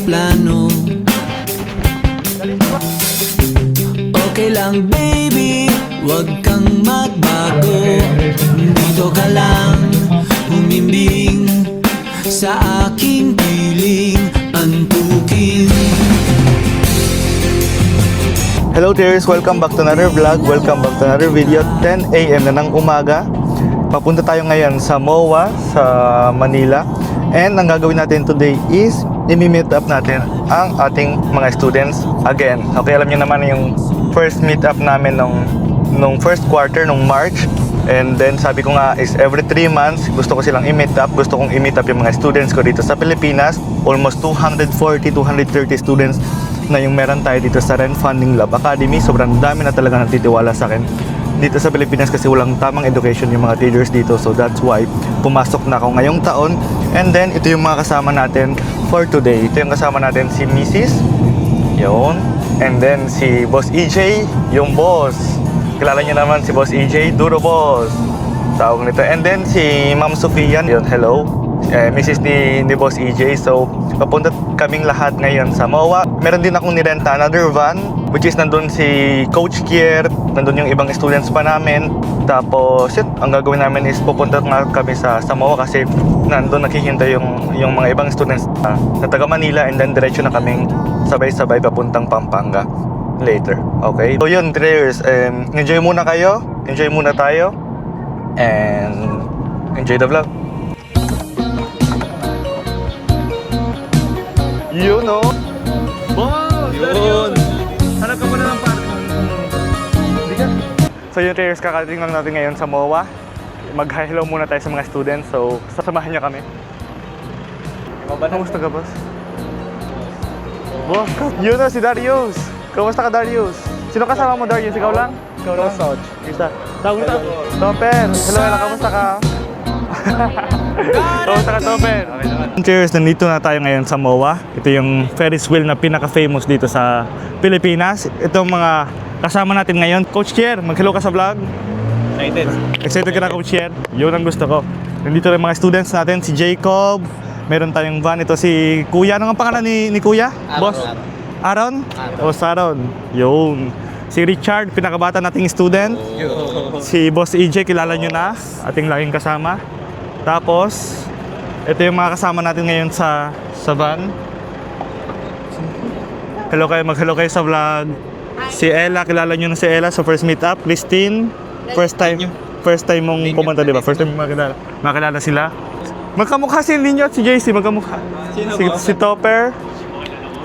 plano. Okay lang baby, wag kang magbago. Dito ka lang humimbing sa aking piling antukin. Hello dears! Welcome back to another vlog. Welcome back to another video. 10 AM na ng umaga. Papunta tayo ngayon sa MOA sa Manila. And ang gagawin natin today is i-meet up natin ang ating mga students again. Okay, alam niyo naman yung first meet up namin nung first quarter, nung March. And then sabi ko nga is every 3 months gusto ko silang i-meet up. Gusto kong i-meet up yung mga students ko dito sa Pilipinas. Almost 240, 230 students na yung meron tayo dito sa Ren Funding Lab Academy. Sobrang dami na talaga nagtitiwala sa akin dito sa Pilipinas kasi walang tamang education yung mga teachers dito. So that's why pumasok na ako ngayong taon. And then ito yung mga kasama natin for today. Ito yung kasama natin si Mrs. Yun. And then si Boss EJ, yung boss. Kilala niyo naman si Boss EJ, Duro Boss. Tawag nito. And then si Ma'am Sofia, yun, hello. Mrs. ni Boss EJ. So papunta kaming lahat ngayon sa MOA. Meron din akong nirenta another van, which is nandun si Coach Kier, nandun yung ibang students pa namin. Tapos yun, ang gagawin namin is pupunta nga kami sa MOA kasi nandun naghihintay yung mga ibang students na taga Manila. And then diretso na kaming sabay-sabay papuntang Pampanga later. Okay? So yun, traders, enjoy muna kayo, enjoy muna tayo, and enjoy the vlog. You know? Wow! Yun! Hanap ka muna ng park. Hindi ka? So yun, traders, kakarating lang natin ngayon sa MOA. Mag-hello muna tayo sa mga students. So, sasamahan niya kami. Kamusta ka, boss? Boss, yun na si Darius. Kamusta ka, Darius? Sino kasama mo, Darius? Ikaw lang? Ikaw lang? Soch. Isa. Tawag mo. Topper. Hello, kamusta ka? Kamusta ka, Topper? Okay naman. Cheers, nandito na tayo ngayon sa MOA. Ito yung Ferris wheel na pinaka-famous dito sa Pilipinas. Itong mga kasama natin ngayon. Coach Kier, mag-hello ka sa vlog. Excited. Excited ka na, Coach Kier? Yun ang gusto ko. Nandito rin mga students natin, si Jacob. Meron tayong van. Ito si Kuya. Ano ang pangalan ni Kuya? Aaron. Boss? Aaron? O, Saron. Yun. Si Richard, pinakabata nating student. Si Boss EJ, kilala nyo na. Ating laging kasama. Tapos, ito yung mga kasama natin ngayon sa van. Hello kayo, mag-hello kayo sa vlog. Si Ella, kilala nyo na si Ella sa first meet up. Christine, first time mong pumunta, di ba? First time makilala sila. Magkamukha si Ninyo at si JC, magkamukha. Si Topper.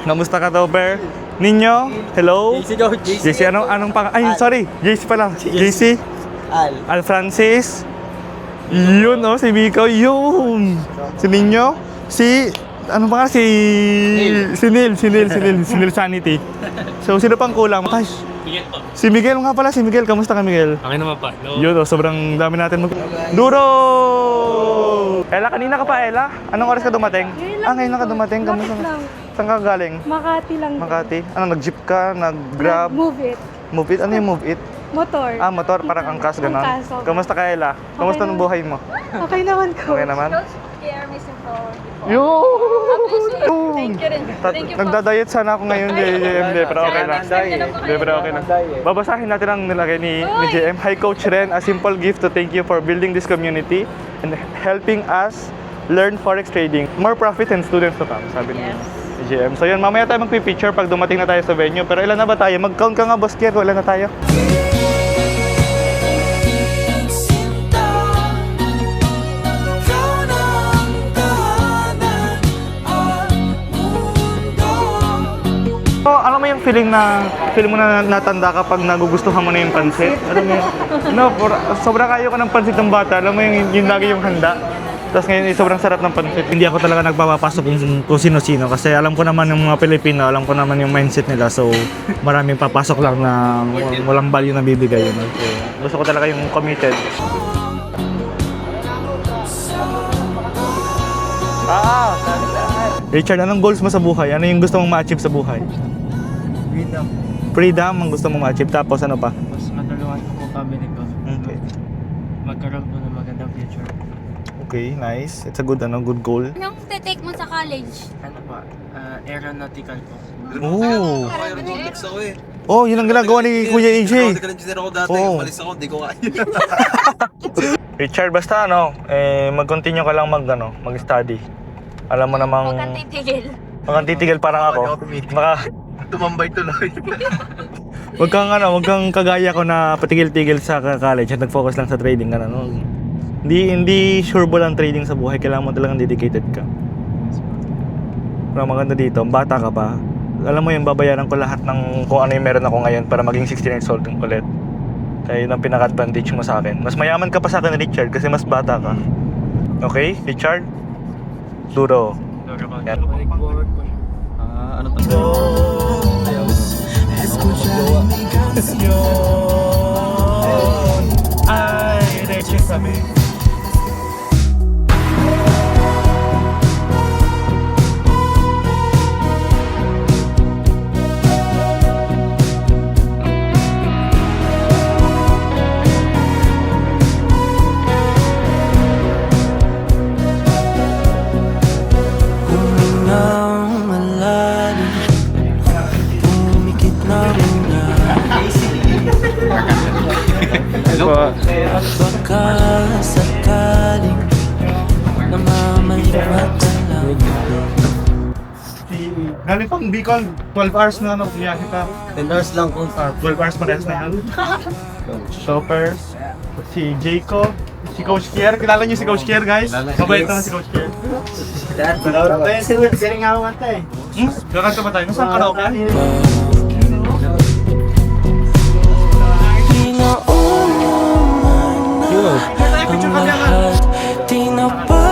Kamusta ka, Topper? Ninyo, hello. JC, anong ay, sorry, JC pala. JC. Al Francis. Yun, oh, si Miko, yun. Si Ninyo, ano pa nga, si Neil Sanity. So, sino pang kulang? Ay, si Miguel nga pala, si Miguel. Kamusta ka, Miguel? Okay naman pa. No. Yun, oh, sobrang dami natin Duro! Ella, kanina ka pa, Ella? Anong oras ka dumating? Ngayon lang ka dumating. Kamusta? Saan ka galing? Makati lang. Makati? Ano, nag-jeep ka? Nag-grab? Move it. Move it? Ano yung move it? Motor. Motor, parang angkas, gano'n. Angkas, okay. Kamusta ka, Ella? Kamusta ng buhay mo? Okay naman ko. Okay naman? Thank Yun! you rin. Thank you po. Nagda-diet sana ako ngayon, JM, pero okay lang. Pero okay lang. Babasahin natin ang nilagay ni JM. Hi, Coach Ren. A simple gift to thank you for building this community and helping us learn forex trading. More profit and students to come, sabi ni JM. So yun, mamaya tayo magpipicture pag dumating na tayo sa venue. Pero ilan na ba tayo? Mag-count ka nga, Boss Kier, ilan na tayo? Alam mo yung feeling mo na natanda ka pag nagugustuhan mo na yung pansit? Alam mo yun? No, sobrang ayaw ko ng pansit ng bata. Alam mo yung lagi yung handa. Tapos ngayon, sobrang sarap ng pansit. Hindi ako talaga nagpapapasok kung sino-sino. Kasi alam ko naman yung mga Pilipino, alam ko naman yung mindset nila. So, maraming papasok lang na walang value na bibigay. Yun. So, gusto ko talaga yung committed. Richard, anong goals mo sa buhay? Ano yung gusto mong ma-achieve sa buhay? Freedom. Freedom ang gusto mong ma-achieve. Tapos ano pa? Mas matulungan ko po family ko. Okay. Magkaroon po ng magandang future. Okay, nice. It's a good good goal. Anong take mo sa college? Ano pa? Aeronautical po. Oh. Aeronautics ako eh. Oh, yun ang ginagawa ni Kuya AJ. Aeronautical engineer ako dati. Oo. Malis ako, di ko kaya. Richard, basta mag-continue ka lang mag-study. Alam mo namang Huwag kang titigil. Huwag kang titigil parang ako. Baka Tumambay tuloy. wag kang kagaya ko na patigil-tigil sa college at nag-focus lang sa trading Hindi sureball ang trading sa buhay, kailangan mo talagang dedicated ka. Pero maganda dito, bata ka pa. Alam mo yung babayaran ko lahat ng kung ano yung meron ako ngayon para maging 69 years old ulit. Kaya yun ang pinaka-advantage mo sa akin. Mas mayaman ka pa sa akin, Richard, kasi mas bata ka. Okay, Richard? Duro. Yan. Ano to? Ay, leche sa me. Baka sakaling namamalipat ka lang. Galing pang Bicol, 12 hours na biyahe ka. 10 hours lang po. 12 hours parehas na yan. Shoppers, si Jacob, si Coach Kier. Kilala niyo si Coach Kier, guys? Mabait na si Coach Kier. Siring ako mata eh. Kakanta ba tayo? Saan karaoke? Tinapad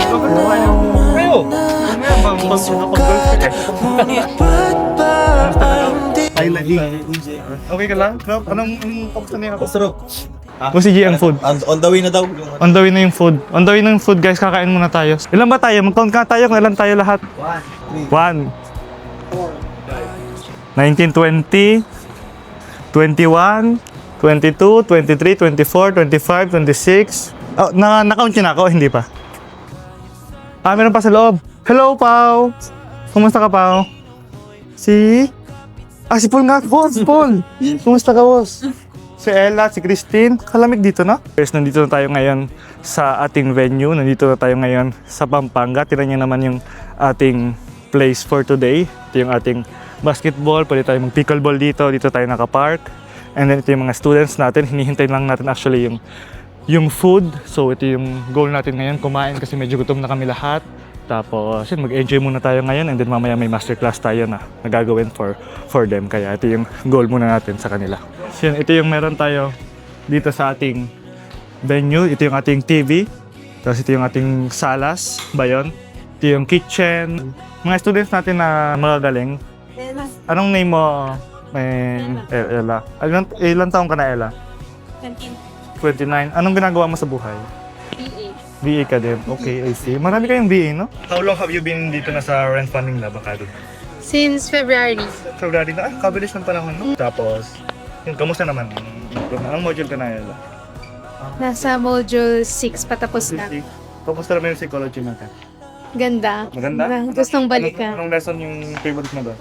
Okay ka lang? Anong kamusta niya ako? Sarap. Kung si G ang food. On the way na daw. On the way na yung food. On the way na yung food, guys. Kakain muna tayo. Ilan ba tayo? Mag-count ka tayo kung ilan tayo lahat. 1 19, 20 21 22, 23, 24, 25, 26. Oh, na-count yun ako, hindi pa. Ah, meron pa sa loob. Hello, Pao! Kumusta ka, Pao? Si Paul nga. Boss, Paul! Kumusta ka, boss? Si Ella, si Christine. Kalamig dito, no? Guys, nandito na tayo ngayon sa ating venue. Nandito na tayo ngayon sa Pampanga. Tira niya naman yung ating place for today. Ito yung ating basketball. Pwede tayo mag-pickleball dito. Dito tayo nakapark. And then ito yung mga students natin. Hinihintay lang natin actually yung food. So ito yung goal natin ngayon. Kumain kasi medyo gutom na kami lahat. Tapos yun, mag-enjoy muna tayo ngayon. And then mamaya may masterclass tayo na nagagawin for them. Kaya ito yung goal muna natin sa kanila. So yun, ito yung meron tayo dito sa ating venue. Ito yung ating TV. Tapos ito yung ating salas ba yun? Ito yung kitchen. Mga students natin na magagaling. Anong name mo? Ella. Ilan taong ka na, Ella? 29. Anong ginagawa mo sa buhay? BA ka din. Okay, I see. Marami kayong BA, no? How long have you been dito na sa Rent Funding Lab Academy? Since February. February na. Kabilis ng panahon, no? Tapos, yun, kamusta naman? Anong module ka na, Ella? Nasa module 6 patapos na. Kamusta naman yung psychology natin? Ganda. Maganda? Gustong balikan. Anong lesson yung favorite mo doon?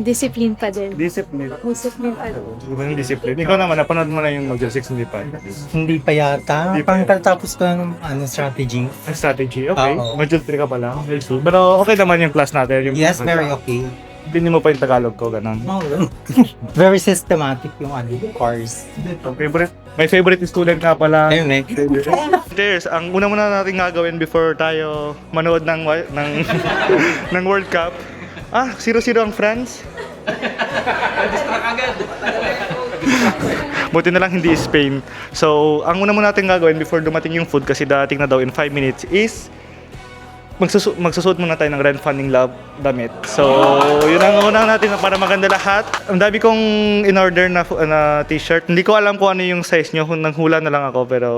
Discipline pa din. Discipline. Discipline pa din. Iba yung discipline. Ikaw naman, napanood mo na yung module 6, hindi pa. Hindi pa yata. Hindi pa yata. Pangkatapos ko ng strategy. Ang strategy, okay. Oo. Module 3 ka pa lang. Pero okay naman yung class natin. Yung Yes, very okay. Hindi mo pa yung Tagalog ko, ganun. Very systematic yung course. My favorite student nga pala. Ayun eh. Cheers! Ang una muna natin gagawin before tayo manood ng ng World Cup. 0-0 ang France. Buti na lang hindi Spain. So, ang una muna natin gagawin before dumating yung food kasi dating na daw in 5 minutes is magsusuot muna tayo ng Rent Funding Lab damit. So, yun ang una natin para maganda lahat. Ang dami kong in-order na t-shirt. Hindi ko alam kung ano yung size nyo. Nanghula na lang ako pero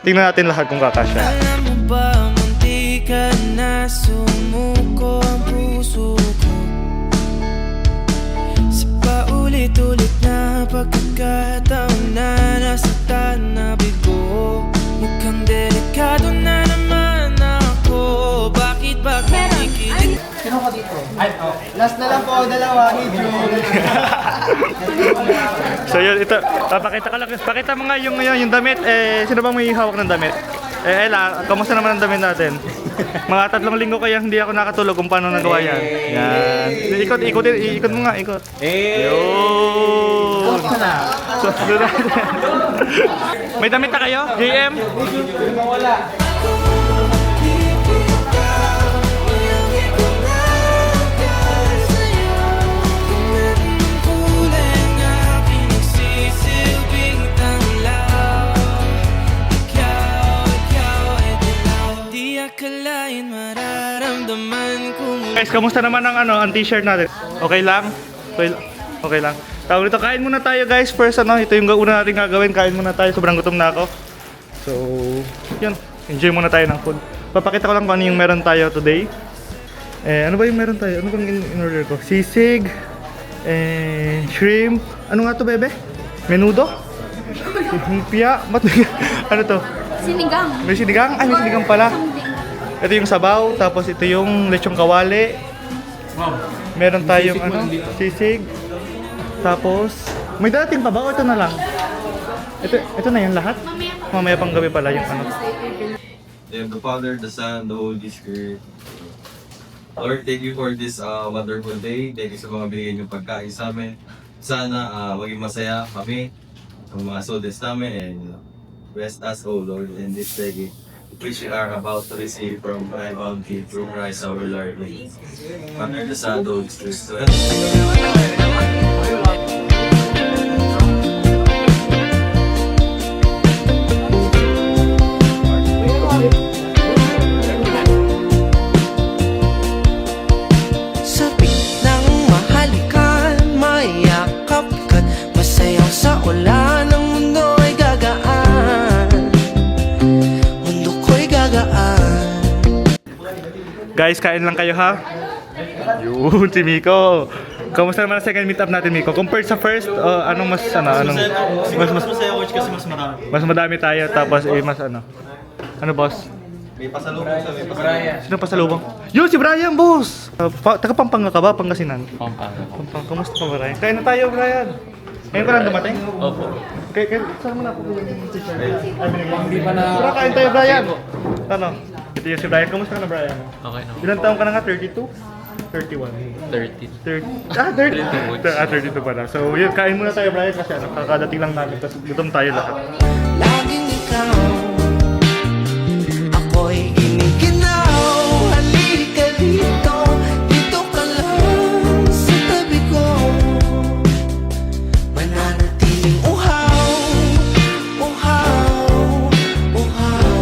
tingnan natin lahat kung kakasya. Alam mo ba, munti ka na sumuko ang puso ko sa paulit-ulit na pagkakataon na nasaktan na bigo. Mukhang delikado na naman Last na lang po, dalawa. So yun, ito, papakita ko lang. Pakita mo nga yung damit. Sino bang may hawak ng damit? Ella, kamusta naman ang damit natin? Mga 3 linggo kaya hindi ako nakatulog kung paano nagawa yan. Yan. Ikot mo nga, ikot. Yun. So, may damit na kayo? JM? Akalain mararamdaman ko muli. Guys, kamusta naman ang t-shirt natin? Okay lang? Okay lang. Tawag dito, kain muna tayo guys. First ito yung una natin gagawin. Kain muna tayo, sobrang gutom na ako. So, yun. Enjoy muna tayo ng food. Papakita ko lang kung ano yung meron tayo today. Ano ba yung meron tayo? Ano bang in-order ko? Sisig, shrimp. Ano nga to, bebe? Menudo? Lumpia? Ano to? Sinigang. May sinigang? Ay, may sinigang pala. Ito yung sabaw, tapos ito yung lechong kawali. Meron tayong sisig. Tapos, may dating pa ba o ito na lang? Ito na yung lahat? Mamaya pang gabi pala yung The Father, the Son, the Holy Spirit. Lord, thank you for this wonderful day. Thank you sa mga binigay niyong pagkain sa amin. Sana maging masaya kami sa mga soldiers namin and bless us, O Lord, in this day which we are about to receive from thy bounty through Christ our Lord. Father, the Son, the Holy Spirit. Sabik ng mahalikan, mayakap ka't masayang sa ulan. Ang mundo ay gagaan, mundo ko'y gagaan. Guys, kain lang kayo ha? Yun, si Miko. Kamusta naman ang second meetup natin, Miko? Compared sa first, anong mas masaya coach kasi mas marami. mas madami tayo, tapos mas ano boss? May pasalubong sa may pasalubong. Sino pasalubong? Yun, si Brian, boss! Taga Pampanga ka ba? Pangasinan? Pampanga. Kamusta pa, Brian? Kain na tayo, Brian! Ngayon ka lang dumating? Opo. Saan mo na po yung t-shirt? Hindi pa na... Tara, kain tayo, Brian! Ano? Ito yung si Brian. Kamusta ka na, Brian? Okay na. Ilan taong ka na nga? 32? 31? 30. 32 pala. So, yun, kain muna tayo, Brian, kasi kakadating lang namin. Tapos gutom tayo lahat. Laging ikaw, ako'y giniginaw. Halika dito, dito ka lang sa tabi ko. Mananatiling uhaw, uhaw, uhaw.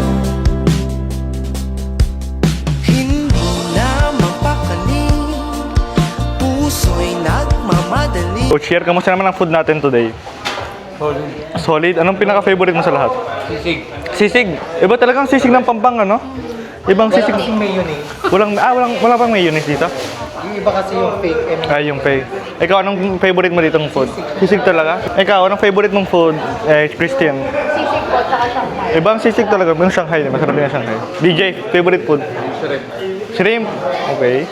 Hindi na mapakaling, puso'y nagmamadali. Coach Yer, kamusta naman ang food natin today? Solid. Anong pinaka-favorite mo sa lahat? Sisig. Sisig. Iba talagang sisig ng Pampanga, no? Ibang sisig. Yung mayonnaise. Wala pang mayonnaise dito? Yung iba kasi yung fake. Ay, yung pay. Ikaw, anong favorite mo ditong food? Sisig talaga? Ikaw, anong favorite mong food? Christian? Sisig po, tsaka Shanghai. Ibang sisig talaga. Yung Shanghai, masarap yung Shanghai. DJ, favorite food? Shrimp. Shrimp? Okay.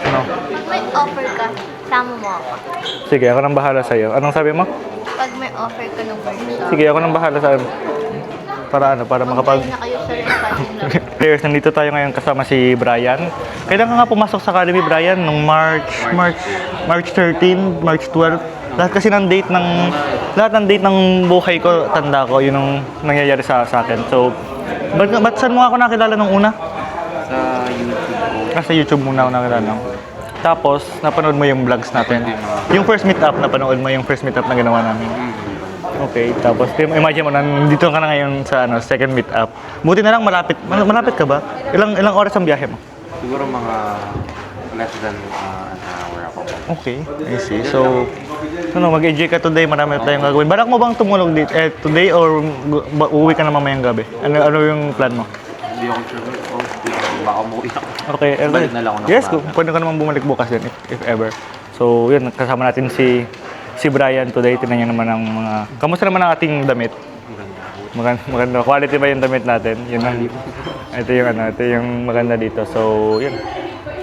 Ano? Pag may offer ka, sama mo ako. Sige, ako nang bahala sa'yo. Anong sabi mo? Pag may offer ka ng workshop, Sige, ako nang bahala sa'yo. Para makapag... na kayo sa restaurant. Players, nandito tayo ngayon kasama si Brian. Kailan ka nga pumasok sa Academy, Brian? Nung March 13, March 12. Lahat kasi ng date ng buhay ko, tanda ko, yun ang nangyayari sa akin. So, ba't saan mo ako nakilala nung una? Sa YouTube. Sa YouTube muna ako nakilala. Tapos, napanood mo yung vlogs natin. Yung first meetup, napanood mo yung first meetup na ginawa namin. Okay, tapos imagine mo, nandito ka na ngayon sa second meetup. Buti na lang malapit ka ba? Ilang oras ang biyahe mo? Siguro mga less than an hour ako. Okay, I see. So, mag-enjoy ka today, marami tayong gagawin. Balak mo bang tumulog dito today or uuwi ka na mamayang gabi? Ano yung plan mo? Hindi ako sure. Baka umuwi ako. Okay, Balik na lang ako ng yes, umaga. pwede ka naman bumalik bukas din if ever. So, yun, kasama natin si Brian today. Tingnan niyo naman ang mga... Kamusta naman ang ating damit? Maganda. Quality ba yung damit natin? Yun ang... Ito yung maganda dito. So, yun.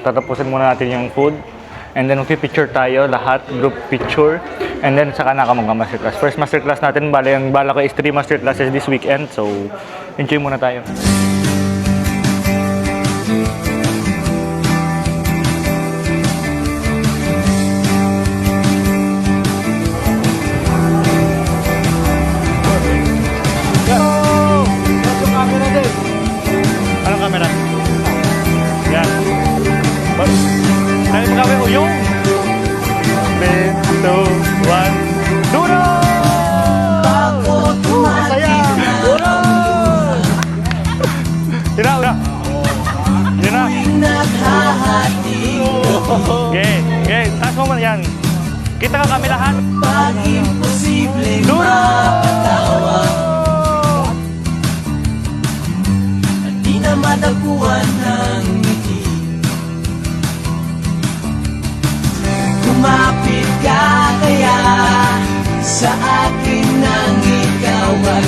tatapusin muna natin yung food. And then magpipicture tayo, lahat, group picture. And then saka na ako mag-masterclass. First masterclass natin, yung bala ko is 3 masterclasses this weekend. So, enjoy muna tayo. Anong camera? Yan. Tayo magkawin ko yung 3, 2, 1, duro! Saya! Duro! Tira, ura! Tira! Okay, okay. Taas mo man yan. Kita ka kami lahat. Duro! Madapuan ng ngiti. Kumapit ka kaya sa akin nang ikaw ay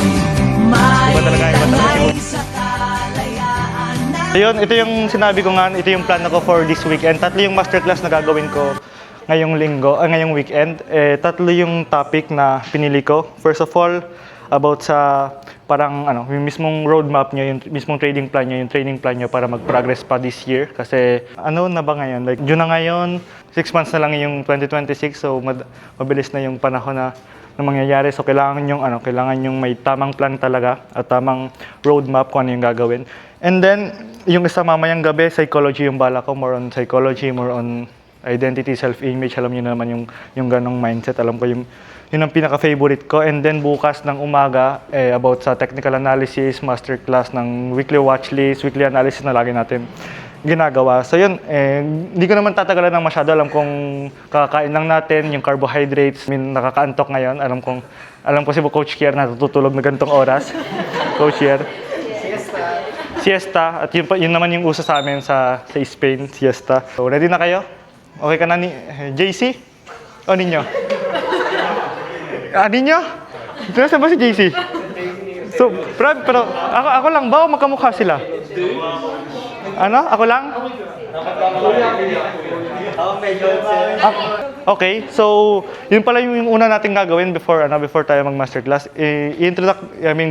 may tangay sa kalayaan na. Ayun, ito yung sinabi ko nga, ito yung plan ko for this weekend. Tatlo yung masterclass na gagawin ko ngayong weekend. Tatlo yung topic na pinili ko. First of all, about sa parang yung mismong roadmap nyo, yung mismong trading plan nyo para mag-progress pa this year. Kasi ano na ba ngayon? Like, June na ngayon, 6 months na lang yung 2026, so mabilis na yung panahon na mangyayari. So kailangan yung may tamang plan talaga at tamang roadmap kung ano yung gagawin. And then, yung isa mamayang gabi, psychology yung bala ko, more on psychology, more on identity, self-image. Alam niyo naman yung ganong mindset. Alam ko yun ang pinaka-favorite ko. And then bukas ng umaga, about sa technical analysis, masterclass ng weekly watchlist, weekly analysis na lagi natin ginagawa. So yun, hindi ko naman tatagalan ng masyado. Alam kong kakakain lang natin, yung carbohydrates, nakakaantok ngayon. Alam ko si Coach Kier natutulog na ganitong oras. Coach Kier. Siesta. At yun naman yung uso sa amin sa Spain, siesta. So ready na kayo? Okay ka na ni JC? O ninyo? Ninyo? Nasa ba si JC? So, pero ako lang ba o magkamukha sila? Ano? Ako lang? Okay, so yun pala yung una nating gagawin before tayo mag-masterclass.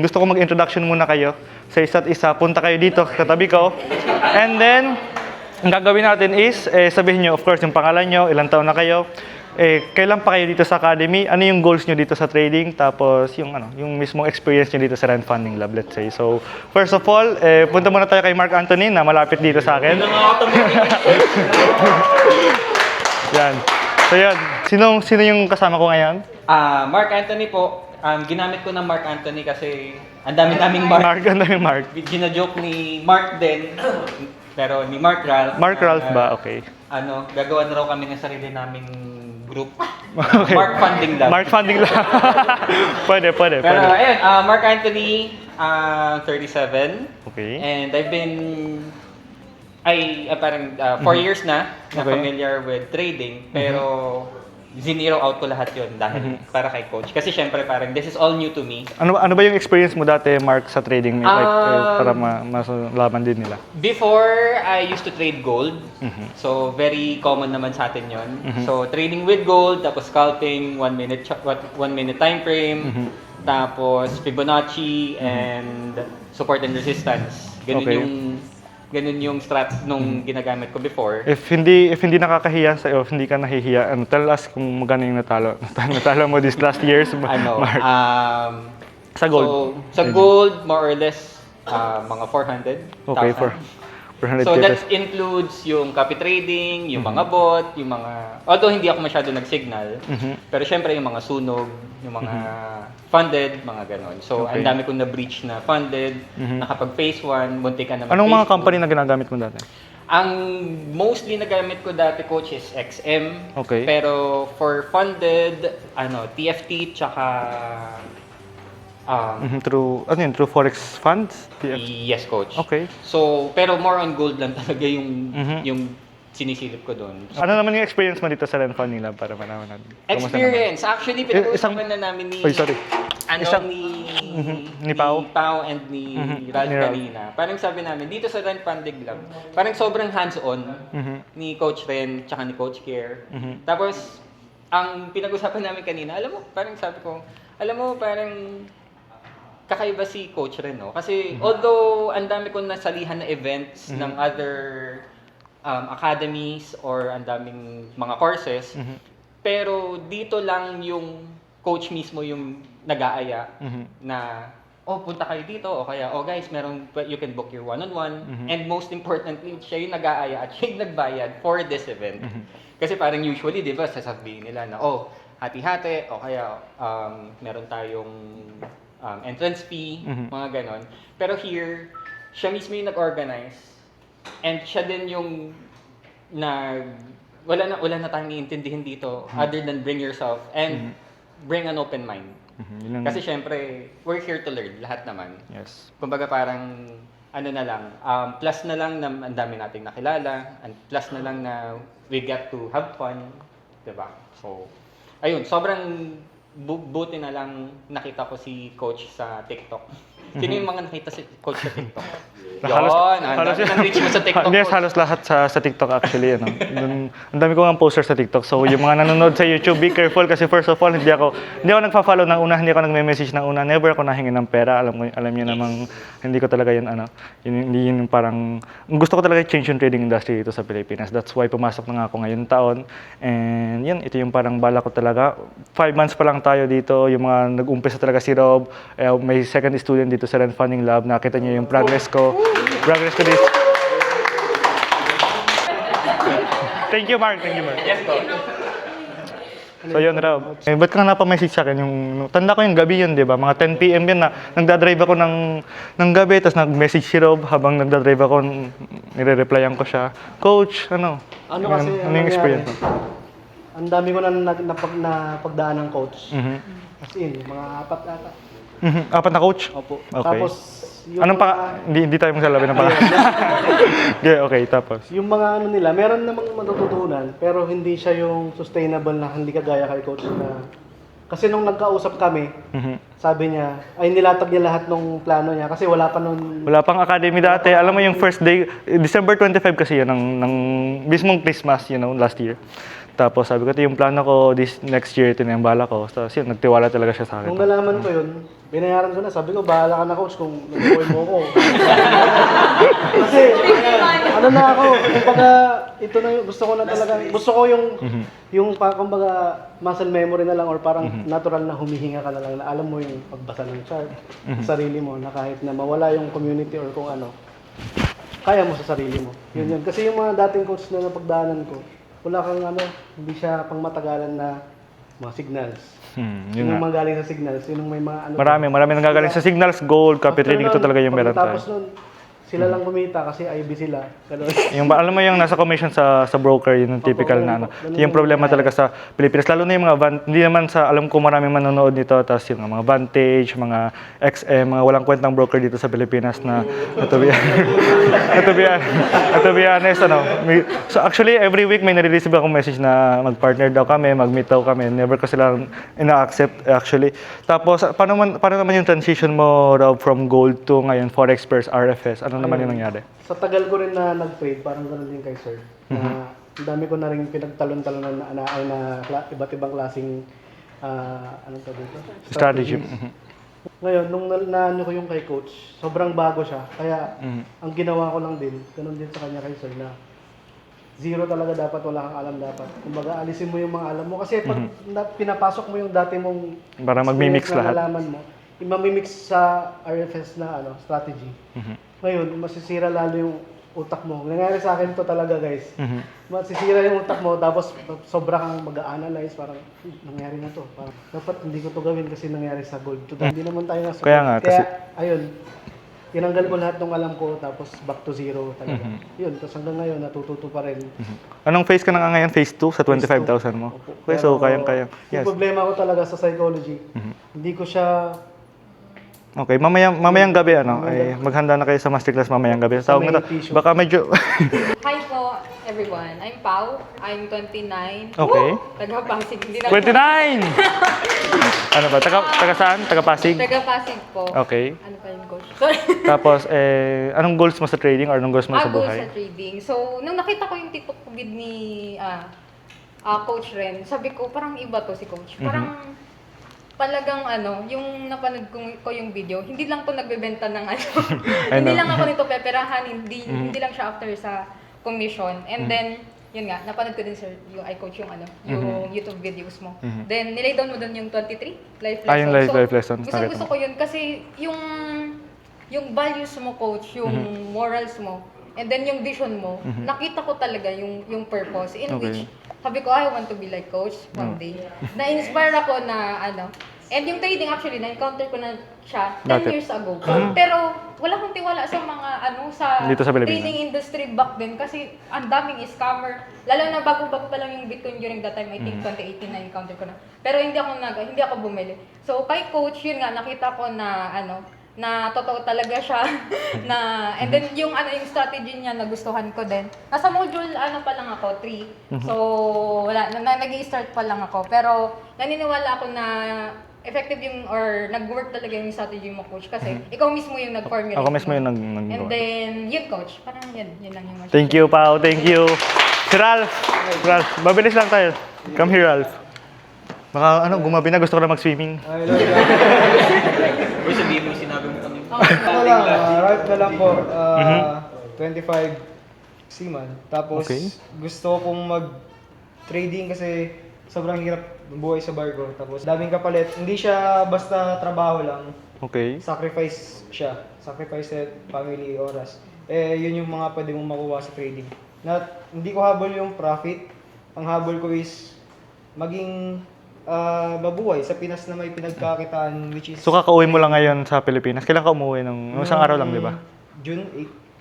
Gusto ko mag-introduction muna kayo sa isa't isa. Punta kayo dito, katabi ko. And then, ang gagawin natin is, sabihin nyo, of course, yung pangalan nyo, ilang taon na kayo, kailan pa kayo dito sa academy, ano yung goals nyo dito sa trading, tapos yung mismong experience nyo dito sa Rand Funding Lab, let's say. So, first of all, punta muna tayo kay Mark Anthony na malapit dito sa akin. Yan. So, yan. Sino yung kasama ko ngayon? Mark Anthony po. Ginamit ko ng Mark Anthony kasi ang dami-daming Mark. Ang daming Mark. Gina-joke ni Mark din, pero ni Mark Ralph. Mark Ralph ba? Okay. Gagawa na raw kami ng sarili naming group. Okay. Mark Funding Lab. Mark Funding Lab. pwede. Pero ayun, Mark Anthony, 37. Okay. And I've been, parang 4 years na familiar with trading. Pero zinero out ko lahat yun dahil para kay coach. Kasi syempre parang this is all new to me. Ano ba yung experience mo dati, Mark, sa trading? Para masalaman din nila. Before, I used to trade gold. So, very common naman sa atin yun. So, trading with gold, tapos scalping, 1 minute time frame, tapos Fibonacci, and support and resistance. Ganun yung strat nung ginagamit ko before. If hindi nakakahiya sa iyo, hindi ka nahihiya, tell us kung magkano yung natalo mo this last years, Mark. Sa gold. So, sa gold, more or less, mga 400,000. Okay, 400K. So that includes yung copy trading, yung mga bot, yung mga... Although hindi ako masyado nag-signal, pero syempre yung mga sunog, yung mga funded, mga ganon. So ang dami kong na-breach na funded, nakapag phase 1, bunti ka naman. Anong mga company na ginagamit mo dati? Ang mostly nagamit ko dati, coach, is XM. Okay. Pero for funded, TFT, tsaka... Through Forex funds? Yes, coach. Okay. So, pero more on gold lang talaga yung sinisilip ko doon. Ano naman yung experience mo dito sa Ren Funny Lab para malaman natin? Kamusta Experience. Actually, pinag-uusapan Isang- na namin ni... Oy, sorry. Ano, Ni Pao? and ni Ralph Ni Ralph. kanina. Parang sabi namin, dito sa Ren Fundig Lab, parang sobrang hands-on ni Coach Ren tsaka ni Coach Care. Tapos, ang pinag-usapan namin kanina, alam mo, parang sabi ko, alam mo, parang kakaiba si Coach Ren, no? Kasi although ang dami kong nasalihan na events ng other academies or ang daming mga courses, pero dito lang yung coach mismo yung nag-aaya na, oh, punta kayo dito, o kaya, oh guys, you can book your one-on-one, and most importantly, siya yung nag-aaya at siya yung nagbayad for this event. Kasi parang usually, di ba, sasabihin nila na, oh, hati-hati, o kaya meron tayong entrance fee, mga ganon. Pero here, siya mismo yung nag-organize, and siya din yung wala na tayong iintindihin dito other than bring yourself and bring an open mind. Kasi syempre, we're here to learn, lahat naman. Yes. Kumbaga parang, ano na lang, plus na lang na ang dami nating nakilala, and plus na lang na we get to have fun, diba? So, ayun, sobrang buti na lang nakita ko si Coach sa TikTok. Sino yung mga nakita si Coach sa TikTok? Yun, ang dami ng reach mo sa TikTok. Yes, Coach. halos lahat sa TikTok actually. Ano. Ang dami ko nga poster sa TikTok. So yung mga nanonood sa YouTube, be careful kasi first of all, hindi ako nagfa-follow ng una, hindi ako nagme-message ng una. Never ako nahingi ng pera. Alam niyo namang hindi ko talaga yun, hindi yun parang, gusto ko talaga change yung trading industry dito sa Pilipinas. That's why pumasok na nga ako ngayon taon. And yun, ito yung parang bala ko talaga. 5 months pa lang tayo dito, yung mga nag-umpisa talaga si Rob, may second student dito sa Ren Funding Lab, nakita niyo yung progress ko this. Thank you, Mark. Yes, Coach. So yun, Rob. Ba't ka napamessage sa akin? Tanda ko yung gabi yun, di ba? Mga 10 p.m. yun na nagdadrive ako ng gabi, tapos nag-message si Rob habang nagdadrive ako, nire-replyan ko siya. Coach, ano Kasi yung experience mo? Ang dami ko na napagdaan ng coach. As in, mga 4 ata. 4 na coach? Opo. Okay. Tapos, yung Anong hindi tayo magsasabi ng pangalan. Okay, tapos. yung mga nila, meron namang matututunan, pero hindi siya yung sustainable na hindi kagaya kay coach na. Kasi nung nagkausap kami, sabi niya, ay nilatag niya lahat ng plano niya kasi wala pa nun. Wala pang academy dati. Alam mo yung first day, December 25 kasi yun, ng mismong Christmas, last year. Tapos sabi ko, ito yung plano ko this next year, ito na yung bala ko. Tapos yun, nagtiwala talaga siya sa akin. Nung nalaman ko yun, binayaran ko na. Sabi ko, bahala ka na coach kung nag-boy mo ko. Kasi, ano na ako, kumbaga, ito na yung, gusto ko na talaga, gusto ko yung kumbaga, muscle memory na lang or parang natural na humihinga ka na lang na alam mo yung pagbasa ng chart, sarili mo, na kahit na mawala yung community or kung ano, kaya mo sa sarili mo. Yun. Kasi yung mga dating coach na napagdaanan ko, wala kang hindi siya pang matagalan na mga signals. Yun Yung nga. mga galing sa signals, yung may mga Marami nanggagaling sa signals, gold, copy trading, ito talaga yung meron tayo. Tapos nun, sila lang kumita kasi IB sila. Ganun. Alam mo yung nasa commission sa broker, yun yung typical na yung problema talaga sa Pilipinas. Lalo na yung mga hindi naman alam ko maraming manonood nito, tapos yung mga Vantage, mga XM, mga walang kwentang broker dito sa Pilipinas na to be honest, so actually every week may nare-receive akong message na mag-partner daw kami, mag-meet daw kami. Never ko silang ina-accept actually. Tapos paano naman yung transition mo, Rob, from gold to ngayon Forex Pairs, RFS? Ano naman yung nangyari? Sa tagal ko rin na nag-trade, parang gano'n din kay Sir. Na ang dami ko na rin pinagtalon-talonan na iba't ibang klaseng anong tawag dito? Strategy. Ngayon, nung naano ko yung kay Coach, sobrang bago siya. Kaya, ang ginawa ko lang din, ganun din sa kanya kay Sir na zero talaga dapat, wala kang alam dapat. Kumbaga, alisin mo yung mga alam mo. Kasi pag pinapasok mo yung dati mong Para magmi-mix experience na lahat. nalaman mo, imamimix sa RFS na strategy. Ngayon, masisira lalo yung utak mo. Nangyari sa akin to talaga, guys. Masisira yung utak mo, tapos sobra kang mag-a-analyze, parang, nangyari na to. Parang, dapat hindi ko to gawin kasi nangyari sa gold. Hindi naman tayo nasa Kaya gold. nga, Kaya, ayun, tinanggal ko lahat ng alam ko, tapos back to zero talaga. Yun, tapos hanggang ngayon, natututo pa rin. Anong phase ka na nga ngayon? Phase 2 sa 25,000 mo? Opo. Okay, so Pero, kayang-kaya. Yes. Yung problema ko talaga sa psychology, hindi ko siya Okay, mamayang gabi ay maghanda na kayo sa masterclass mamayang gabi. Tawag na to. Baka medyo Hi po, everyone. I'm Pau. I'm 29. Okay. Taga Pasig. Hindi na 29. Ano ba? Taga saan? Taga Pasig? Taga Pasig po. Okay. Ano pa yung goal? Sorry. Tapos anong goals mo sa trading or anong goals mo sa Goal buhay? sa trading. So, nung nakita ko yung TikTok video ni Coach Ren, sabi ko, parang iba to si Coach. Parang talagang yung napanood ko yung video, hindi lang to nagbebenta ng hindi lang ako nito peperahan, hindi lang siya after sa commission. And then, yun nga, napanood ko din sir, yung iCoach yung yung YouTube videos mo. Then, nilay down mo doon yung 23 life lessons. Yung life lessons. Gusto ko yun kasi yung values mo, coach, yung morals mo, and then yung vision mo, nakita ko talaga yung purpose in which sabi ko, I want to be like coach one day. Na-inspire ako na and yung trading actually, na-encounter ko na siya 10 years ago. Pero wala akong tiwala sa mga sa Dito sa Pilipinas. trading industry back then kasi ang daming scammer. Lalo na bago-bago pa lang yung Bitcoin during that time. I think 2018 na encounter ko na. Pero hindi ako bumili. So kay coach, yun nga, nakita ko na na totoo talaga siya and then yung strategy niya nagustuhan ko din. Nasa module pa lang ako 3. So wala nag-i-start pa lang ako pero naniniwala ako na effective or nag-work talaga yung strategy mo, coach, kasi ikaw mismo yung nag-formulate. Ako mismo yung And then yun, coach, parang yun lang yung Thank you, Pao. Thank you. Si Ralph, mabilis lang tayo. Come here, Ralph. Baka gumabi na, gusto ko na mag-swimming. Uy, sabihin mo, sinabi mo kami. Ako lang, Ralph na lang po. 25 seaman. Tapos gusto ko pong mag-trading kasi sobrang hirap buhay sa barko. Tapos daming kapalit. Hindi siya basta trabaho lang. Okay. Sacrifice siya. Sacrifice sa family, oras. Yun yung mga pwede mong makuha sa trading. Hindi ko habol yung profit. Ang habol ko is maging mabuhay sa Pinas na may pinagkakitaan, which is... So kakauwi mo lang ngayon sa Pilipinas. Kailan ka umuwi? Nung isang araw lang, di ba? June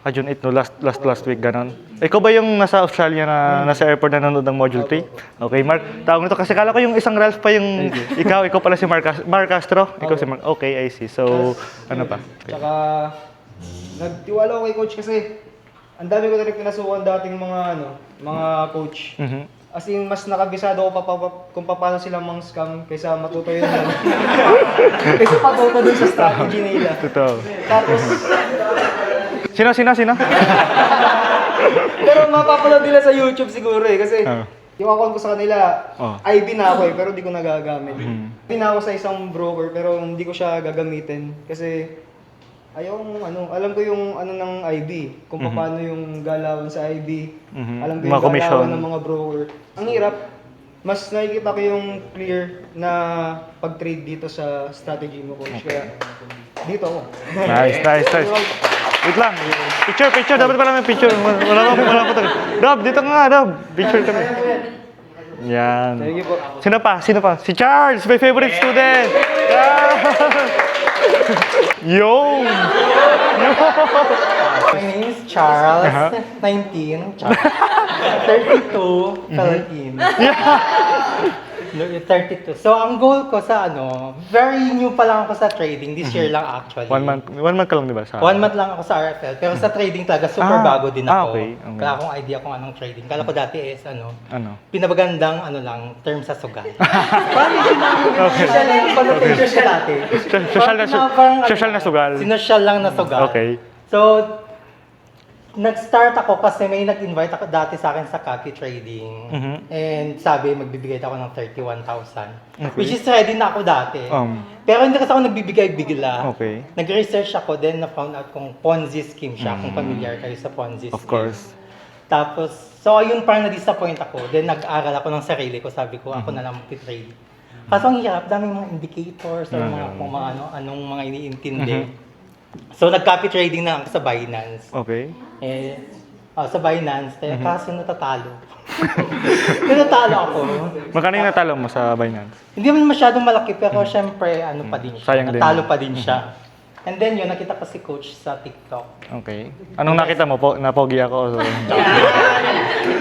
8. June 8, no? Last week, ganon. Ikaw ba yung nasa Australia na nasa airport na nanonood ng Module 3? Okay, Mark. Tawag nito kasi kala ko yung isang Ralph pa yung ikaw pala si Mark Castro. Ikaw si Mark. Okay, I see. So, ano pa? Okay. Tsaka, nagtiwala ako kay coach kasi ang dami ko talagang pinasukan dating mga coach. As in, mas nakabisado ako kung paano sila mang-scam kaysa matuto yun lang. Kaysa matuto dun sa strategy nila. Totoo. Tapos, Sino? pero mapapanood nila sa YouTube siguro kasi yung account ko sa kanila, IB na ako pero di ko nagagamit. IB na ako sa isang broker pero hindi ko siya gagamitin kasi alam ko yung ng IB, kung paano yung galawan sa IB. Alam ko yung galawan ng mga broker. Ang hirap, mas nakikita ko yung clear na pag-trade dito sa strategy mo, coach. Kaya dito ako. Nice. Wait lang. Picture. Dapat pala may picture. Wala pa talaga. Rob, dito nga, Rob. Picture kami. Yan. Thank you po. Sino pa? Si Charles, my favorite student. Yo! My name is Charles, 19, 32, Philippines. 32. So, ang goal ko sa very new pa lang ako sa trading. This year lang actually. 1 month ka lang, di ba? 1 month lang ako sa RFL. Pero sa trading talaga, super bago din ako. Okay. Wala akong idea kung anong trading. Kala ko dati is pinabagandang term sa sugal. Parang panotation siya dati. Social na sugal. Sinosyal lang na sugal. Okay. So, nag-start ako kasi may nag-invite ako dati sa akin sa copy trading. And sabi, magbibigay ako ng 31,000. Which is ready na ako dati. Pero hindi kasi ako nagbibigay bigla. Okay. Nag-research ako, then na-found out kung Ponzi scheme siya, kung familiar kayo sa Ponzi scheme. Of course. Tapos, so ayun parang na-disappoint ako. Then nag-aral ako ng sarili ko. Sabi ko, ako na lang mag-trade. Kaso ang hirap, daming mga indicators or anong mga iniintindi. So, nag-copy trading na ako sa Binance. Okay. Sa Binance, kaso natatalo. Natalo ako. Magkano yung natalo mo sa Binance? Hindi naman masyadong malaki, pero syempre, pa din siya. Sayang din. Natalo pa din siya. And then yun, nakita ko si Coach sa TikTok. Okay. Anong nakita mo po? Napogi ako?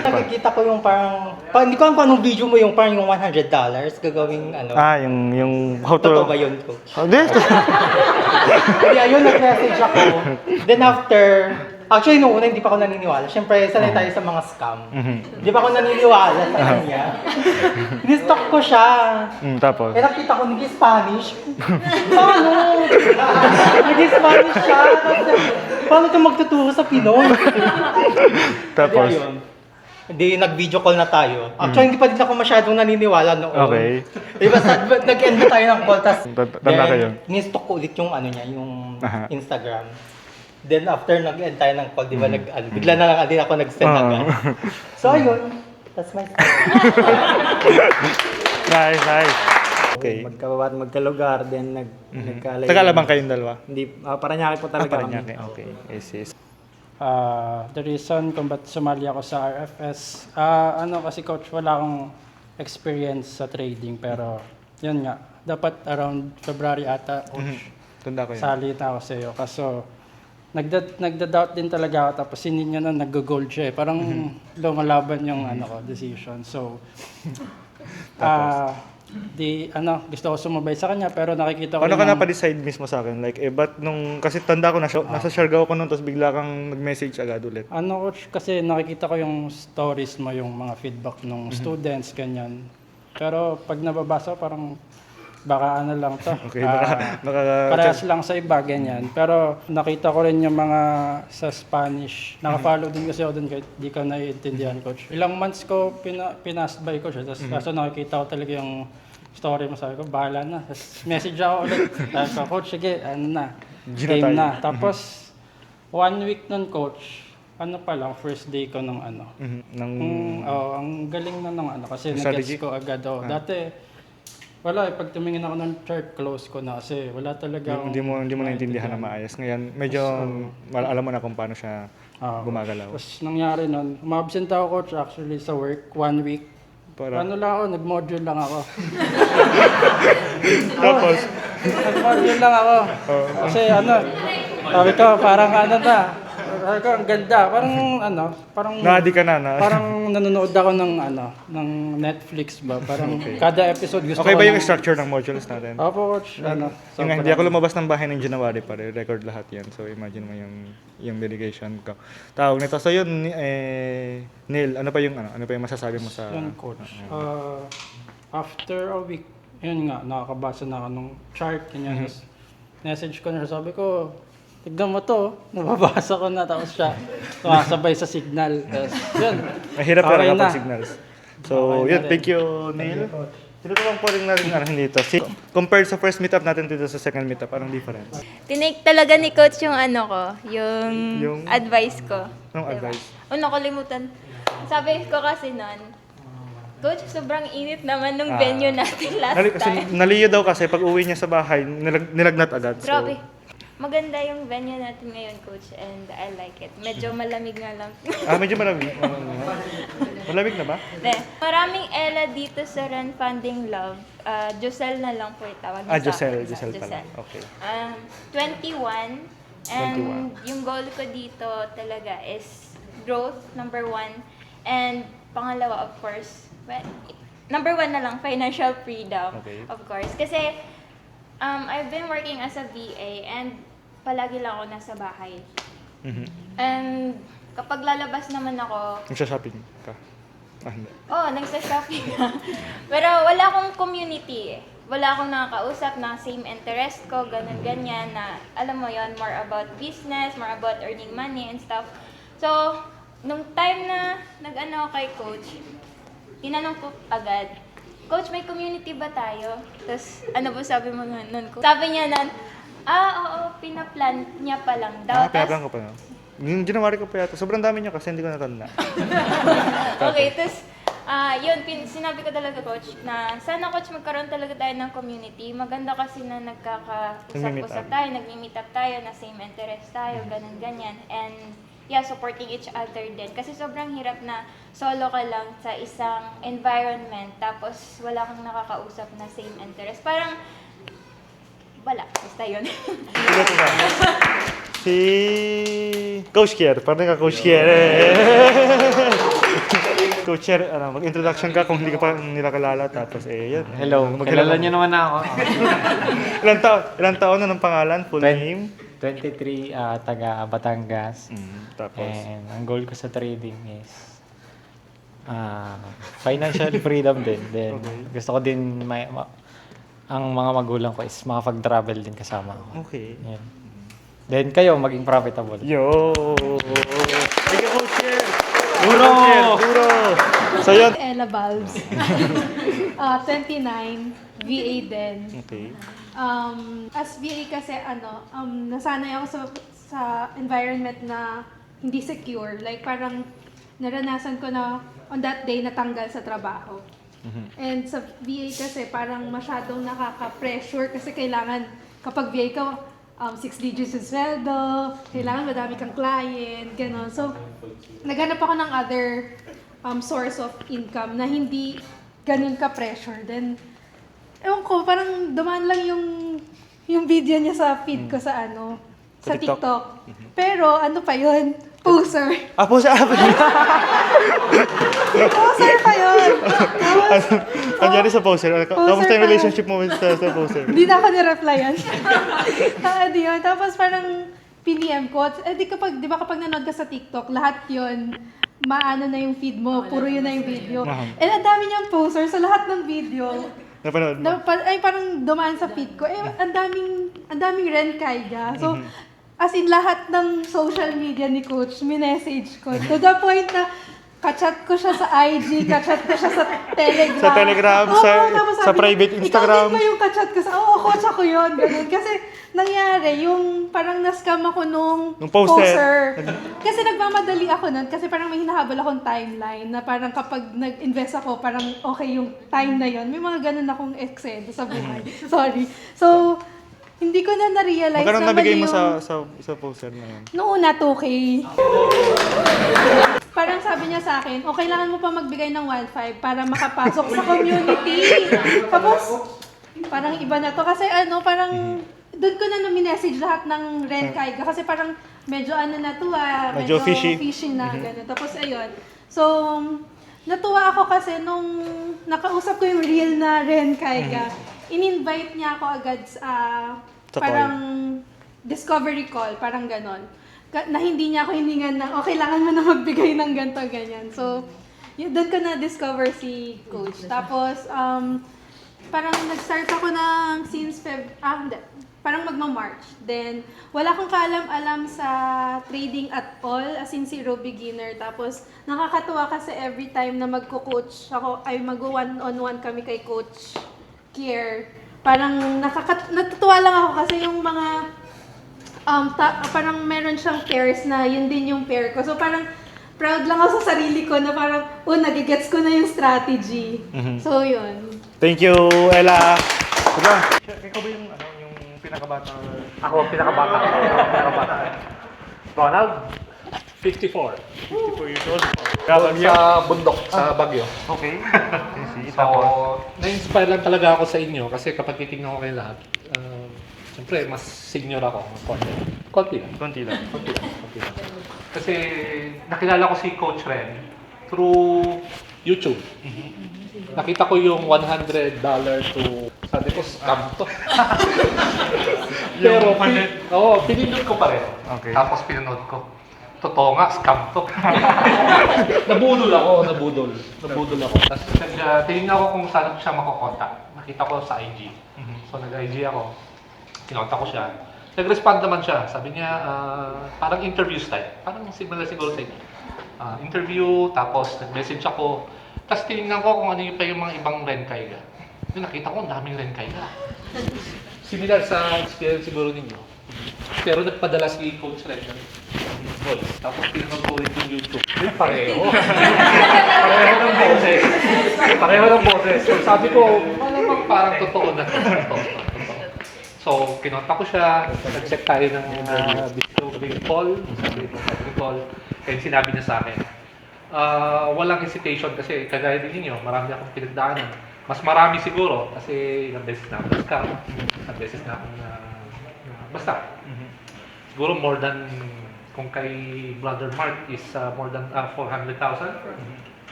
Nakikita ko yung hindi ko alam kung anong video mo yung parang yung $100 gagawing ano. Yung how to... Totoo ba yun, coach? Hindi. Hindi, ayun, nag-message ako. Then actually, nung una, hindi pa ako naniniwala. Siyempre, sanay tayo sa mga scam. Hindi pa ako naniniwala sa kanya. Ni-stalk ko siya. Tapos? Nakita ko, nag-Spanish. Paano? Nag-Spanish siya. Paano ito magtuturo sa Pinoy? Tapos? Hindi, ayun. Hindi, nag-video call na tayo. Actually, hindi pa din ako masyadong naniniwala noon. Okay. Diba, nag-end na tayo ng call, tapos Tanda ka yun. ni-stalk ko ulit yung ano niya, yung Instagram. Then after nag-end tayo ng call, di ba, bigla na lang din ako nag-send agad. So ayun, that's my story. Nice. Okay. Magkalugar, then nagkalay. Tagalabang kayong dalawa? Hindi, Paranaque po talaga kami. Paranaque. Okay. Yes. The reason kung ba't sumali ako sa RFS, kasi coach, wala akong experience sa trading, pero yun nga, dapat around February ata, coach, Tanda ko yun. sali na ako sa iyo. Kaso, nagda-doubt din talaga ako, tapos hindi niya na nag-gold siya eh. Parang lumalaban yung decision. So, gusto ko sumabay sa kanya, pero nakikita ko Ano ka na-decide mismo sa akin? Like, ba't kasi tanda ko nasa Siargao ko nun, tapos bigla kang nag-message agad ulit. Coach, kasi nakikita ko yung stories mo, yung mga feedback ng students, ganyan. Pero pag nababasa, parang baka lang to. Okay, baka parehas lang sa iba, ganyan. Pero nakita ko rin yung mga sa Spanish. Nakafollow din kasi ako dun kahit di ka naiintindihan, coach. Ilang months ko pinast by ko siya. Tapos kaso nakikita ko talaga yung story mo. Sabi ko, bahala na. Tapos message ako ulit. Sabi ko, coach, sige, game na. Tapos 1 week nun, coach, first day ko ng ang galing na ng kasi nag-gets ko agad. Dati, wala pag tumingin ako ng chart, close ko na kasi wala talaga. Hindi mo naintindihan na maayos. Ngayon, medyo alam mo na kung paano siya gumagalaw. Tapos nangyari nun, umabsent ako, coach, actually sa work, 1 week. Nag-module lang ako. Tapos? Nag-module lang ako. Kasi sabi ko, parang sabi ko, ang ganda. Parang Naadi ka na. Parang nanonood ako ng Netflix ba? Parang kada episode gusto ko. Okay ba yung structure ng modules natin? Opo, coach. Hindi ako lumabas ng bahay ng January pa rin. Record lahat yan. So, imagine mo yung dedication ko. Tawag nito. So, yun, Neil, ano pa yung masasabi mo sa... Yun, coach. After a week, yun nga, nakakabasa na ako ng chart. Ganyan. Message ko na siya. Sabi ko, tignan mo to, nababasa ko na, tapos siya sumasabay sa signal. Yun. Mahirap okay talaga pag signals. So, yun, thank you, Neil. Tinutuwang po rin natin dito. Compared sa first meetup natin dito sa second meetup, anong difference? Tinake talaga ni coach yung yung advice ko. Anong advice? Nakalimutan. Sabi ko kasi nun, coach, sobrang init naman nung venue natin last time. Naliyo daw kasi pag uwi niya sa bahay, nilagnat agad. Grabe. Maganda yung venue natin ngayon, coach, and I like it. Medyo malamig nga lang. Medyo malamig. Malamig na ba? Maraming Ella dito sa Run Funding Love. Josel na lang po itawag. Josel pala. Okay. 21. And yung goal ko dito talaga is growth, number 1. And pangalawa, of course, number 1 na lang, financial freedom, of course. Kasi I've been working as a VA and palagi lang ako nasa bahay. And kapag lalabas naman ako... Nagsha-shopping ka? Hindi. Nagsha-shopping ka. Pero wala akong community eh. Wala akong nakakausap na same interest ko, ganyan, na alam mo yon, more about business, more about earning money and stuff. So, nung time na nag-ano kay coach, tinanong ko agad, Coach, may community ba tayo? Tapos, ano ba sabi mo nun? Sabi niya nun, oo, pinaplan niya pa lang daw. Pinaplan ko pa lang. Yung January ko pa yata. Sobrang dami niya kasi hindi ko natanda. Okay, tapos, sinabi ko talaga, coach, na sana, coach, magkaroon talaga tayo ng community. Maganda kasi na nagkakausap-usap tayo, nag-meet up tayo, na same interest tayo, ganyan. And, supporting each other din. Kasi sobrang hirap na solo ka lang sa isang environment, tapos wala kang nakakausap na same interest. Parang, wala. Basta yun. Si Coach Kier. Parang ka Coach Kier. Coach Cher, mag-introduction ka kung hindi ka pa nila kilala. Tapos, yan. Hello, kilala niyo naman ako. Ilang taon na ng pangalan? Full name? 23, taga Batangas. Tapos? And ang goal ko sa trading is financial freedom din. Then, gusto ko din ang mga magulang ko is makapag-travel din kasama ko. Okay. Yan. Then kayo, maging profitable. Yo! Thank you, Coach Cher! Duro! So, yun. Ella Valves. 29, VA din. Okay. As VA kasi nasanay ako sa environment na hindi secure. Like parang naranasan ko na on that day natanggal sa trabaho. And sa VA kasi parang masyadong nakaka-pressure kasi kailangan kapag VA ka 6 digits yung sweldo, kailangan madami kang client, gano'n. So, naghanap ako ng other source of income na hindi ganun ka-pressure. Then, ewan ko, parang dumaan lang yung video niya sa feed ko sa sa TikTok. Pero ano pa yun? Poser. Poser. Poser pa yun. Ang nangyari sa poser? Kamusta yung relationship mo sa poser? Hindi na ako ni-replyan. Yun. Tapos parang PDM ko. Di ba kapag nanood ka sa TikTok, lahat yun, maano na yung feed mo, puro yun na yung video. And ang dami niyang poser sa lahat ng video. Napanood mo? Ay, parang dumaan sa feed ko. Ang daming Ren Kaiga. So, as in lahat ng social media ni Coach, minessage ko. To the point na, kachat ko siya sa IG, kachat ko siya sa Telegram. Sa Telegram, sa private Instagram. Ikaw din ba yung kachat ko sa, coach ako yun, ganun. Kasi nangyari, yung parang na-scam ako nung poster. Kasi nagmamadali ako nun, kasi parang may hinahabol akong timeline na parang kapag nag-invest ako, parang okay yung time na yun. May mga ganun akong eksena sa buhay. Sorry. So, hindi ko na na-realize magkano na nabigay mali mo yung... sa poster na yun? Noong una, 2K. Parang sabi niya sa akin, kailangan mo pa magbigay ng 1.5 para makapasok sa community. Tapos, parang iba na to. Kasi parang doon ko na message lahat ng Ren Kaiga. Kasi parang medyo na to medyo fishy na gano'n. Tapos ayun. So, natuwa ako kasi nung nakausap ko yung real na Ren Kaiga, in-invite niya ako agad sa parang discovery call, parang ganon. Na hindi niya ako hiningan na, kailangan mo na magbigay ng ganito, ganyan. So, doon ko na-discover si Coach. Tapos, parang nag-start ako ng since parang magma-March. Then, wala akong kaalam-alam sa trading at all, as in zero beginner. Tapos, nakakatuwa kasi every time na magko-coach ako, ay mag-one-on-one kami kay Coach Kier. Parang natutuwa lang ako kasi yung mga parang meron siyang pairs na yun din yung pair ko. So parang proud lang ako sa sarili ko na parang nagigets ko na yung strategy. So yun. Thank you, Ella. Diba? Ikaw ba yung pinakabata? Ako, pinakabata. Ronald? 54 years old. Sa bundok, sa Baguio. Okay. So, na-inspire lang talaga ako sa inyo kasi kapag titignan ko kayo lahat, siyempre, mas senior ako. Konti lang. Kasi nakilala ko si Coach Ren through YouTube. Nakita ko yung $100 to, sabi ko, scam to. Pero, pinindot ko pa rin. Okay. Tapos pinanood ko. Totoo nga, scam to. Nabudol ako. Tapos tinignan ko kung saan siya makokontak. Nakita ko sa IG. So nag-IG ako. Kinontak ko siya. Nag-respond naman siya. Sabi niya, parang interview style. Parang similar siguro sa inyo. Interview, tapos nag-message ako. Tapos tinignan ko kung ano yung pa yung mga ibang Ren Kaiga. Nakita ko, ang daming Ren Kaiga. Similar sa experience siguro ninyo. Pero nagpadala si Coach Ren. Tapos pinanood ko ulit yung YouTube. Pareho ng boses. So, sabi ko, malamang parang totoo na to. So, kinontak ko siya. Nag-check tayo ng discovery call. And sinabi niya sa akin, walang hesitation kasi kagaya din ninyo, marami akong pinagdaanan. Mas marami siguro kasi ilang beses na akong scam. Ilang beses na akong basta. Siguro more than, kung kay Brother Mark is more than 400,000.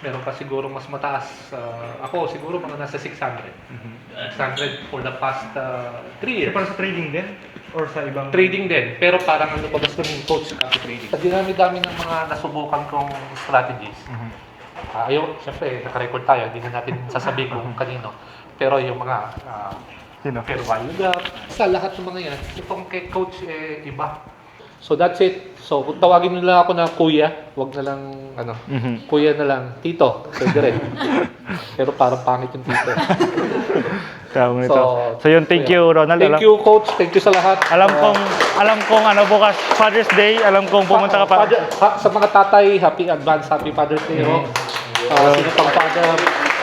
Meron pa siguro mas mataas. Ako siguro mga nasa 600. 600 for the past 3 years. Para sa trading din? Or sa ibang... Trading din, pero parang ano bagas ko yung coach copy trading. Sa dinami-dami ng mga nasubukan kong strategies, siyempre, naka-record tayo, hindi na natin sasabihin kung kanino. Pero yung mga fair value gap, sa lahat ng mga yan, itong kay coach, iba. So that's it. So kung tawagin nyo lang ako na kuya, wag na lang, kuya na lang, tito, pwede rin. Pero parang pangit yung tito. So yun, thank you Ronald. Thank you coach, thank you sa lahat. Alam kong bukas Father's Day, alam kong pumunta ka pa. Sa mga tatay, happy Father's Day.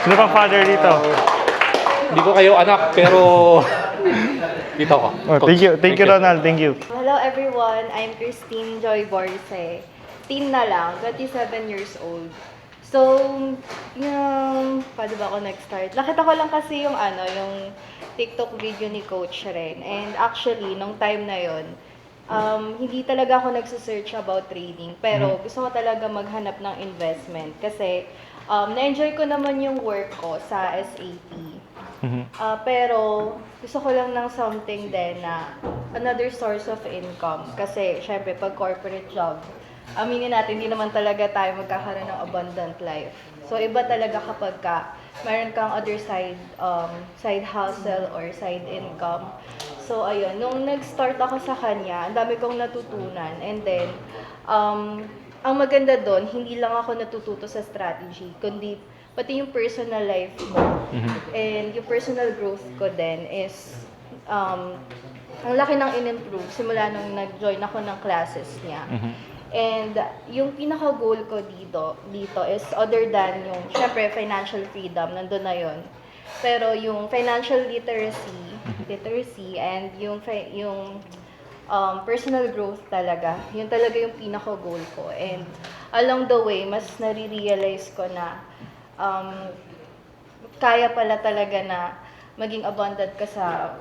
Sino pang father dito? Hindi ko kayo anak, pero dito ako. Thank you Ronald, thank you. Hello everyone, I'm Christine Joy Borse. Teen na lang, 27 years old. So, paano ba ako nag-start? Nakita ko lang kasi yung TikTok video ni Coach Ren. And actually, nung time na yon, hindi talaga ako nagsisearch about trading. Pero gusto ko talaga maghanap ng investment. Kasi, na-enjoy ko naman yung work ko sa SAP. Pero, gusto ko lang ng something din na another source of income. Kasi, syempre, pag corporate job, aminin natin, hindi naman talaga tayo magkakaroon ng abundant life. So, iba talaga kapag meron kang other side hustle or side income. So, ayun, nung nag-start ako sa kanya, ang dami kong natutunan. And then, ang maganda doon, hindi lang ako natututo sa strategy, kundi pati yung personal life mo. And yung personal growth ko din is, ang laki ng in-improve simula nung nag-join ako ng classes niya. And yung pinaka-goal ko dito is other than yung, syempre, financial freedom, nandun na yun. Pero yung financial literacy and yung personal growth talaga, yun talaga yung pinaka-goal ko. And along the way, mas nare-realize ko na kaya pala talaga na maging abundant ka sa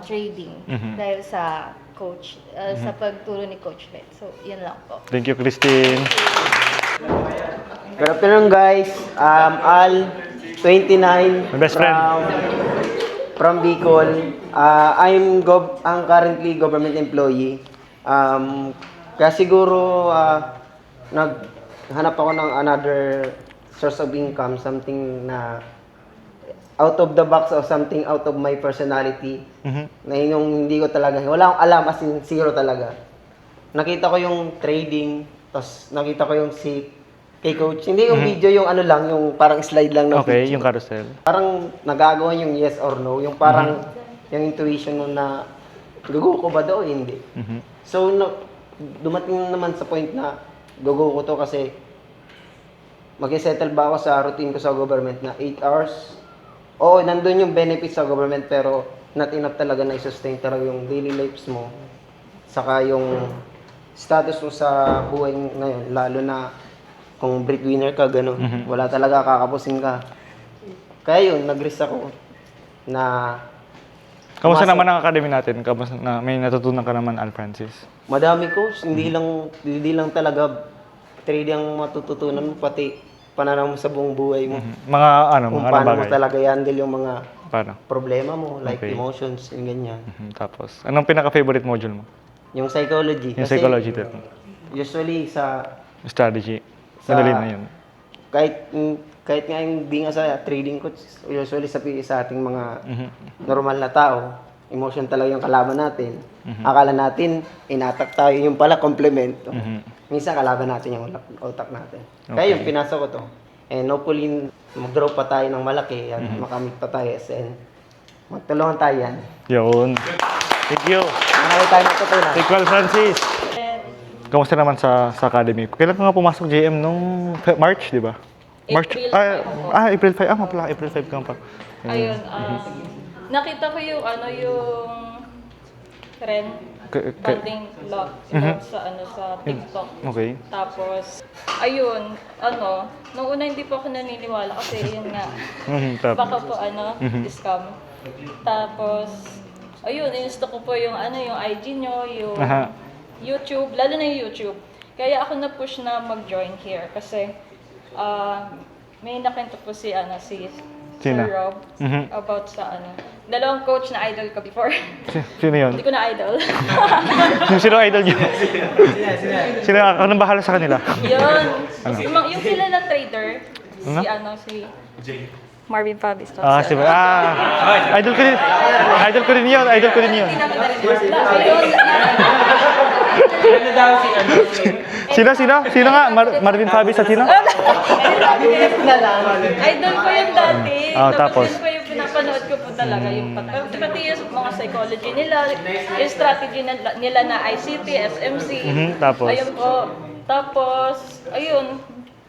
trading dahil sa coach, sa pagturo ni Coach Red. So, yun lang po. Thank you, Christine. Good afternoon, guys. Al, 29. My best friend. From Bicol. I'm currently government employee. Kaya siguro, naghanap ako ng another source of income, something na out of the box or something out of my personality. Na yung hindi ko talaga, wala akong alam, as in zero talaga. Nakita ko yung trading, tapos nakita ko yung kay Coach. Hindi yung video, yung yung parang slide lang na Okay, video. yung carousel. Parang nagagawa yung yes or no, yung parang yung intuition mo na gugo ko ba daw o hindi. So, dumating naman sa point na gugo ko to kasi mag-settle ba ako sa routine ko sa government na 8 hours. Oo, nandun yung benefits sa government pero not enough talaga na i-sustain talaga yung daily lives mo. Saka yung status mo sa buhay ngayon, lalo na kung breadwinner ka, gano'n. Wala talaga, kakapusin ka. Kaya yun, nag-risk ako na... Kamusta naman ang academy natin? Kamusta na may natutunan ka naman, Al Francis? Madami coach, hindi lang talaga trading ang matututunan mo, pati pananaw mo sa buong buhay mo. Mga kung mga paano bagay? mo talaga i-handle yung mga Paano? problema mo, like Okay. emotions, yung ganyan. Tapos, anong pinaka-favorite module mo? Yung psychology. Yung Kasi psychology din. usually sa... Strategy. Madali na yun. Kahit nga hindi nga sa trading coach, usually sa ating mga normal na tao, emotion talaga yung kalaban natin. Akala natin, inatak tayo, yung pala complement. Minsan kalaban natin yung utak natin. Kaya yung pinasok ko to. And hopefully, mag-grow pa tayo ng malaki at makamit pa tayo SN. Magtulungan tayo yan. Yun. Thank you. Marami tayo natutunan. Thank you, Al Francis. Kamusta naman sa academy? Kailan ka nga pumasok JM nung March, di ba? March. April 5. Mapala, April 5 ka pa. Ayun, nakita ko yung Ren banding vlog sa TikTok. Okay. Tapos ayun, nung una hindi po ako naniniwala kasi yun nga. Baka po scam. Tapos ayun, inusto ko po yung yung IG nyo, yung YouTube, lalo na yung YouTube. Kaya ako na-push na mag-join here kasi may nakwento po si si Sino? Sir Rob about sa dalawang coach na idol ko before. Sino yun? Hindi ko na idol. Sino idol niyo? Sino ang bahala sa kanila? Yun. Ano? Yung sila na trader, Ano? si Marvin Fabis. Idol ko din. Idol ko din yun. Idol ko din yun. Sino nga? Marvin Fabis at sino? Idol ko yung dati. Tapos? Yun po yung pinapanood ko po talaga. Yung pati yung mga psychology nila, yung strategy nila na ICT, SMC. Tapos? Ayun po. Tapos, ayun.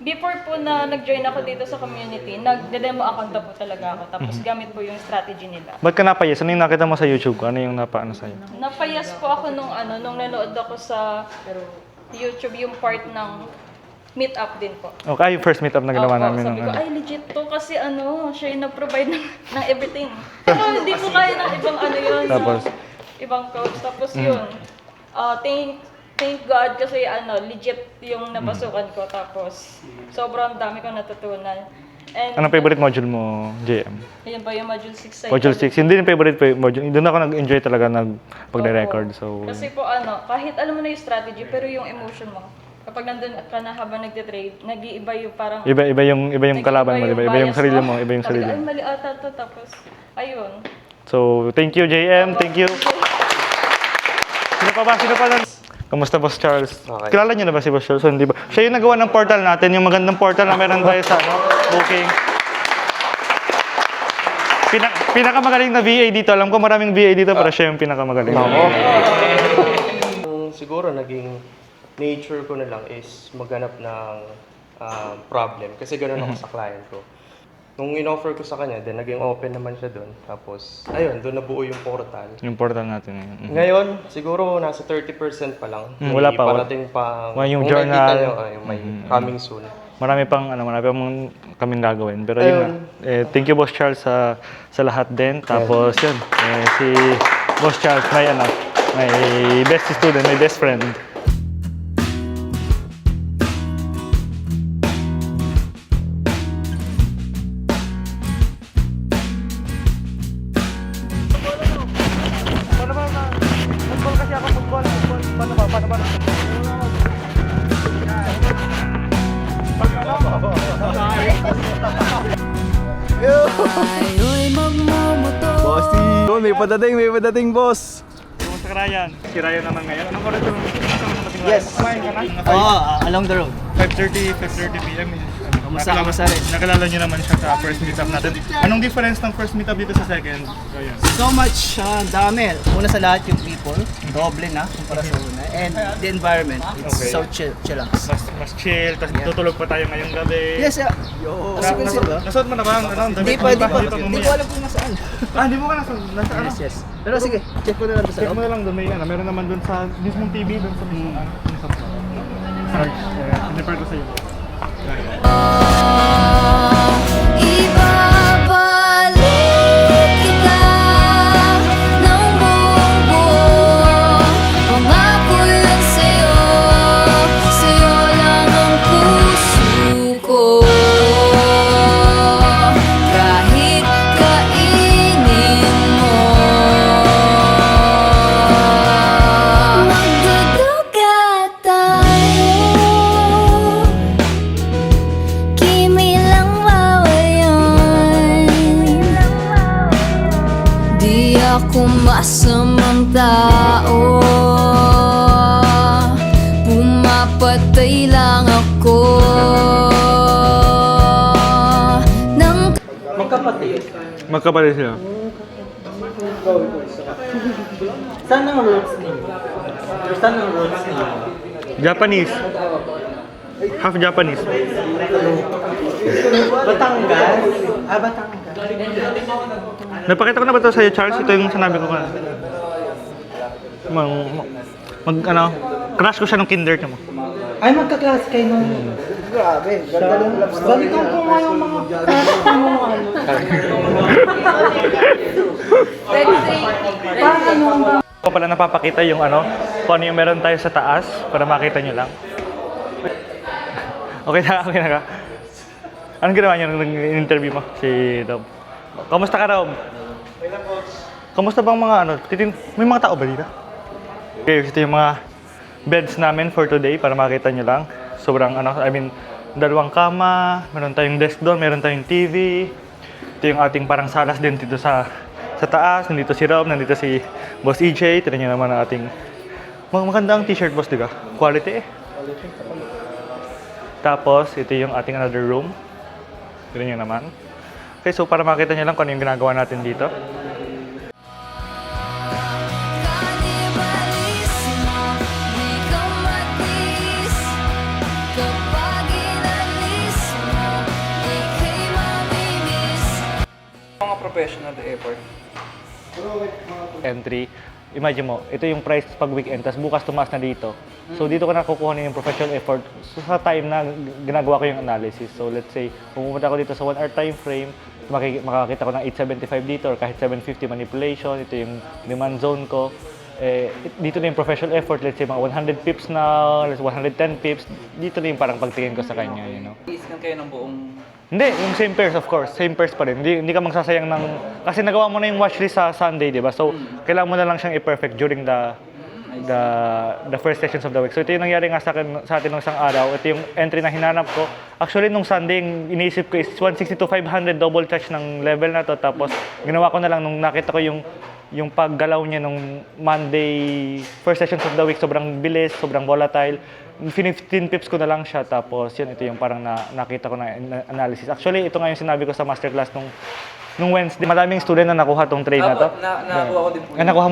Before po na nag-join ako dito sa community, nag-demo account po talaga ako. Tapos gamit po yung strategy nila. Ba't ka napayas? Ano yung nakita mo sa YouTube ko? Ano yung napaano sa'yo? Napayas po ako nung nanood ako sa YouTube yung part ng meet-up din po. Okay, yung first meetup na ginawa namin. Sabi ko, ay legit to kasi siya yung nag-provide ng everything. Pero hindi ko kaya ng ibang yun. Tapos? Ibang coach. Tapos yun, thank God kasi legit yung napasukan ko. Tapos sobrang dami ko natutunan. And, Anong favorite module mo, JM? Ayun ba yung module 6? Module 6. Hindi yung favorite module. Doon ako nag-enjoy talaga pag-record. So, kasi po kahit alam mo na yung strategy, pero yung emotion mo, kapag nandun ka na habang nagtitrade, nag-iiba yung parang... Iba yung kalaban mo, iba yung sarili mo, iba yung sarili Ay, mo. mali ata to. Tapos, ayun. So, thank you, JM. Thank you. Sino pa? Kamusta, Boss Charles? Okay. Kilala niyo na ba si Boss Charles? Hindi ba? Siya yung nagawa ng portal natin, yung magandang portal na meron tayo sa booking. Pinakamagaling na VA dito. Alam ko maraming VA dito, pero siya yung pinakamagaling. Siguro naging nature ko na lang is maghanap ng problem. Kasi ganoon ako sa client ko. Nung in-offer ko sa kanya, then naging open naman siya doon. Tapos, ayun, doon nabuo yung portal. Yung portal natin ngayon. Ngayon, siguro nasa 30% pa lang. Wala pa. Parating pa. Yung kung journal. nakikita nyo, may coming soon. May marami pang kaming gagawin. Pero yun nga. Thank you, Boss Charles, sa lahat din. Tapos yun, si Boss Charles, may best student, may best friend. May padating, boss. Kumusta ka, Ryan? Si Ryan naman ngayon. Anong oras yung Yes. Kumain ka na? Along the road. 5:30 p.m. Kamusta rin? Nakilala niyo naman siya sa first meetup natin. Anong difference ng first meetup dito sa second? Ryan? So much, dami. Una sa lahat yung people, doble na kumpara sa una. And the environment, it's so chill lang. Mas chill, tapos tutulog pa tayo ngayong gabi. Yes, Nasuot mo na ba? Hindi pa. Hindi ko alam kung nasaan. Hindi mo ka nasaan? Yes. Pero sige, check ko na lang sa Check mo na lang doon, meron naman doon sa mismong TV, doon sa search. Sinipar ko sa'yo. Ibabalik kita ng buong buo. Pangako yun sa'yo, sa'yo lang ang puso ko. Kahit kainin mo, magduduga tayo. Kimi lang mawayan. Di ako masamang tao, pumapatay lang ako ng Magkapatid sila. Saan ang roots ninyo? Japanese. Half Japanese. Batangas? Batangas. Napakita ko na ba ito sa'yo, Charles? Ito yung sinabi ko ka. Crush ko siya nung kinder mo. Ay, magka-class kayo nun. Grabe, ganda ng love story. Balikan ko nga yung mga crush mo, Ko pala napapakita yung kung ano yung meron tayo sa taas para makita nyo lang. Okay na ka. Anong ginawa niyo nung interview mo? Si Rob. Kamusta ka, Rob? Kamusta bang mga ano? May mga tao ba dito? Okay, ito yung mga beds namin for today para makita nyo lang. Sobrang ano, I mean, dalawang kama, meron tayong desk doon, meron tayong TV. Ito yung ating parang salas din dito sa taas. Nandito si Rob, nandito si Boss EJ. Tignan nyo naman ang ating magandang t-shirt, boss, diba? Quality eh. Tapos, ito yung ating another room. Tignan nyo naman. Okay, so para makita nyo lang kung ano yung ginagawa natin dito. Mga professional effort. Entry. Imagine mo, ito yung price pag weekend, tapos bukas tumaas na dito. So dito ko na kukuha yung professional effort sa time na ginagawa ko yung analysis. So let's say, pumunta ako dito sa 1 hour time frame, makakita ko ng 875 dito or kahit 750 manipulation. Ito yung demand zone ko. Dito na yung professional effort, let's say mga 100 pips na, 110 pips. Dito na yung parang pagtingin ko sa kanya, you know. Iskan kayo ng buong... Hindi, yung same pairs of course, same pairs pa rin. Hindi ka magsasayang ng... Kasi nagawa mo na yung watchlist sa Sunday, di ba? So, kailangan mo na lang siyang i-perfect during the first sessions of the week. So, ito yung nangyari nga sa atin ng isang araw. Ito yung entry na hinanap ko. Actually, nung Sunday, yung iniisip ko is 160 to 500 double touch ng level na to. Tapos, ginawa ko na lang nung nakita ko yung paggalaw niya nung Monday, first sessions of the week, sobrang bilis, sobrang volatile. 15 pips ko na lang siya, tapos yun, ito yung parang nakita ko na analysis. Actually, ito nga yung sinabi ko sa masterclass nung Wednesday. Madaming student na nakuha tong trade na to. Nakuha ko din po. Nakuha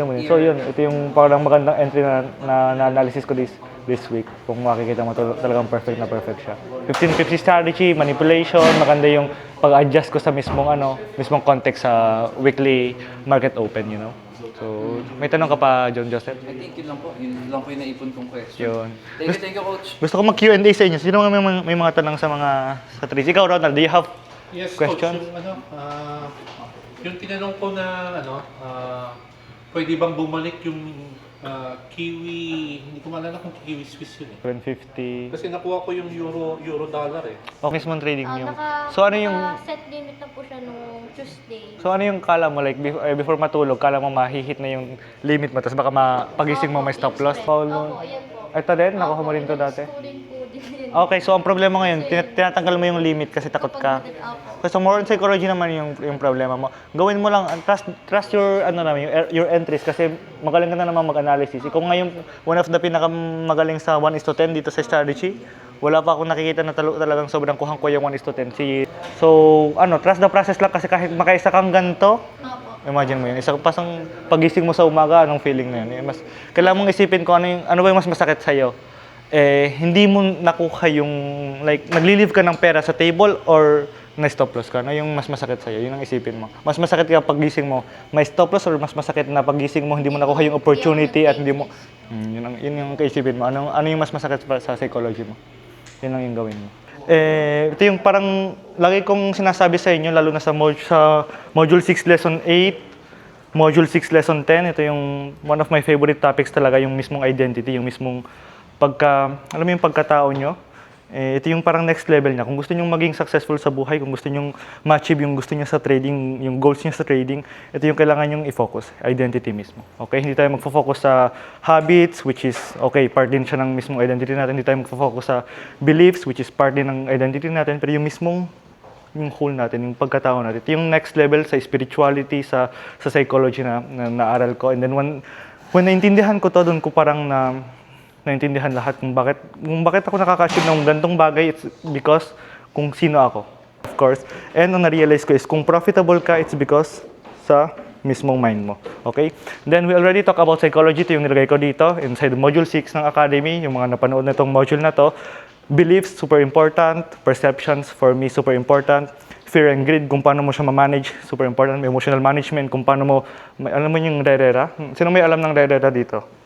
mo yun. So yun, ito yung parang magandang entry na analysis ko this week. Kung makikita mo talagang perfect na perfect siya. 15 pips strategy, manipulation, maganda yung pag-adjust ko sa mismong context sa weekly market open, you know. So, may tanong ka pa, John Joseph? Thank you lang po. Yun lang po yung naipon kong question. Yun. Thank you, Coach. Gusto ko mag-Q&A sa inyo. Sino may mga tanong sa trades? Ikaw, Ronald, do you have questions? Coach, yung tinanong ko na, pwede bang bumalik yung Kiwi, hindi ko maalala kung Kiwi Swiss yun eh. 150. Kasi nakuha ko yung euro dollar eh. Okay, small trading yung... So, ano yung... Set limit na po siya nung Tuesday. So, ano yung kala mo? Like, before matulog, kala mo mahihit na yung limit mo, tapos baka pagising mo may stop loss? Opo, ayan po. Ito din? Nakuha mo rin to dati? Okay, so ang problema ngayon, tinatanggal mo yung limit kasi takot ka. So more on psychology naman yung problema mo. Gawin mo lang, trust your your entries kasi magaling ka na naman mag-analysis. Ikaw ngayon, one of the pinakamagaling sa 1:10 dito sa strategy. Wala pa akong nakikita na talagang sobrang kuhang ko yung 1:10. So, trust the process lang kasi kahit makaisa kang ganito, imagine mo yun. Isa pasang pagising mo sa umaga, anong feeling na yun? Kailangan mong isipin kung ano ba yung mas masakit sa'yo. Hindi mo nakuha yung, like, nagli-leave ka ng pera sa table or na-stop loss ka, yung mas masakit sa'yo, yun ang isipin mo. Mas masakit ka pagising mo, may stop loss or mas masakit na pagising mo, hindi mo nakuha yung opportunity at hindi mo, yun yung kaisipin mo. Ano yung mas masakit sa psychology mo? Yun lang yung gawin mo. Ito yung parang, lagi kong sinasabi sa inyo, lalo na sa Module 6 Lesson 8, Module 6 Lesson 10, ito yung one of my favorite topics talaga, yung mismong identity, yung mismong alam mo yung pagkatao nyo, ito yung parang next level niya. Kung gusto nyo maging successful sa buhay, kung gusto nyo ma-achieve yung gusto nyo sa trading, yung goals nyo sa trading, ito yung kailangan nyo i-focus, identity mismo. Okay? Hindi tayo magfo-focus sa habits, which is, okay, part din siya ng mismong identity natin. Hindi tayo magfo-focus sa beliefs, which is part din ng identity natin. Pero yung mismong yung whole natin, yung pagkatao natin. Ito yung next level sa spirituality, sa psychology na naaral ko. And then when naintindihan ko to, doon ko parang naintindihan lahat kung bakit ako nakaka-achieve ng gantong bagay. It's because kung sino ako, of course. And ang na-realize ko is kung profitable ka, it's because sa mismong mind mo. Okay? Then we already talk about psychology. Ito yung nilagay ko dito inside Module 6 ng Academy. Yung mga napanood na itong module na to. Beliefs, super important. Perceptions, for me, super important. Fear and greed, kung paano mo siya ma-manage, super important. Emotional management, kung paano mo, alam mo yung RERERA? Sino may alam ng RERERA dito?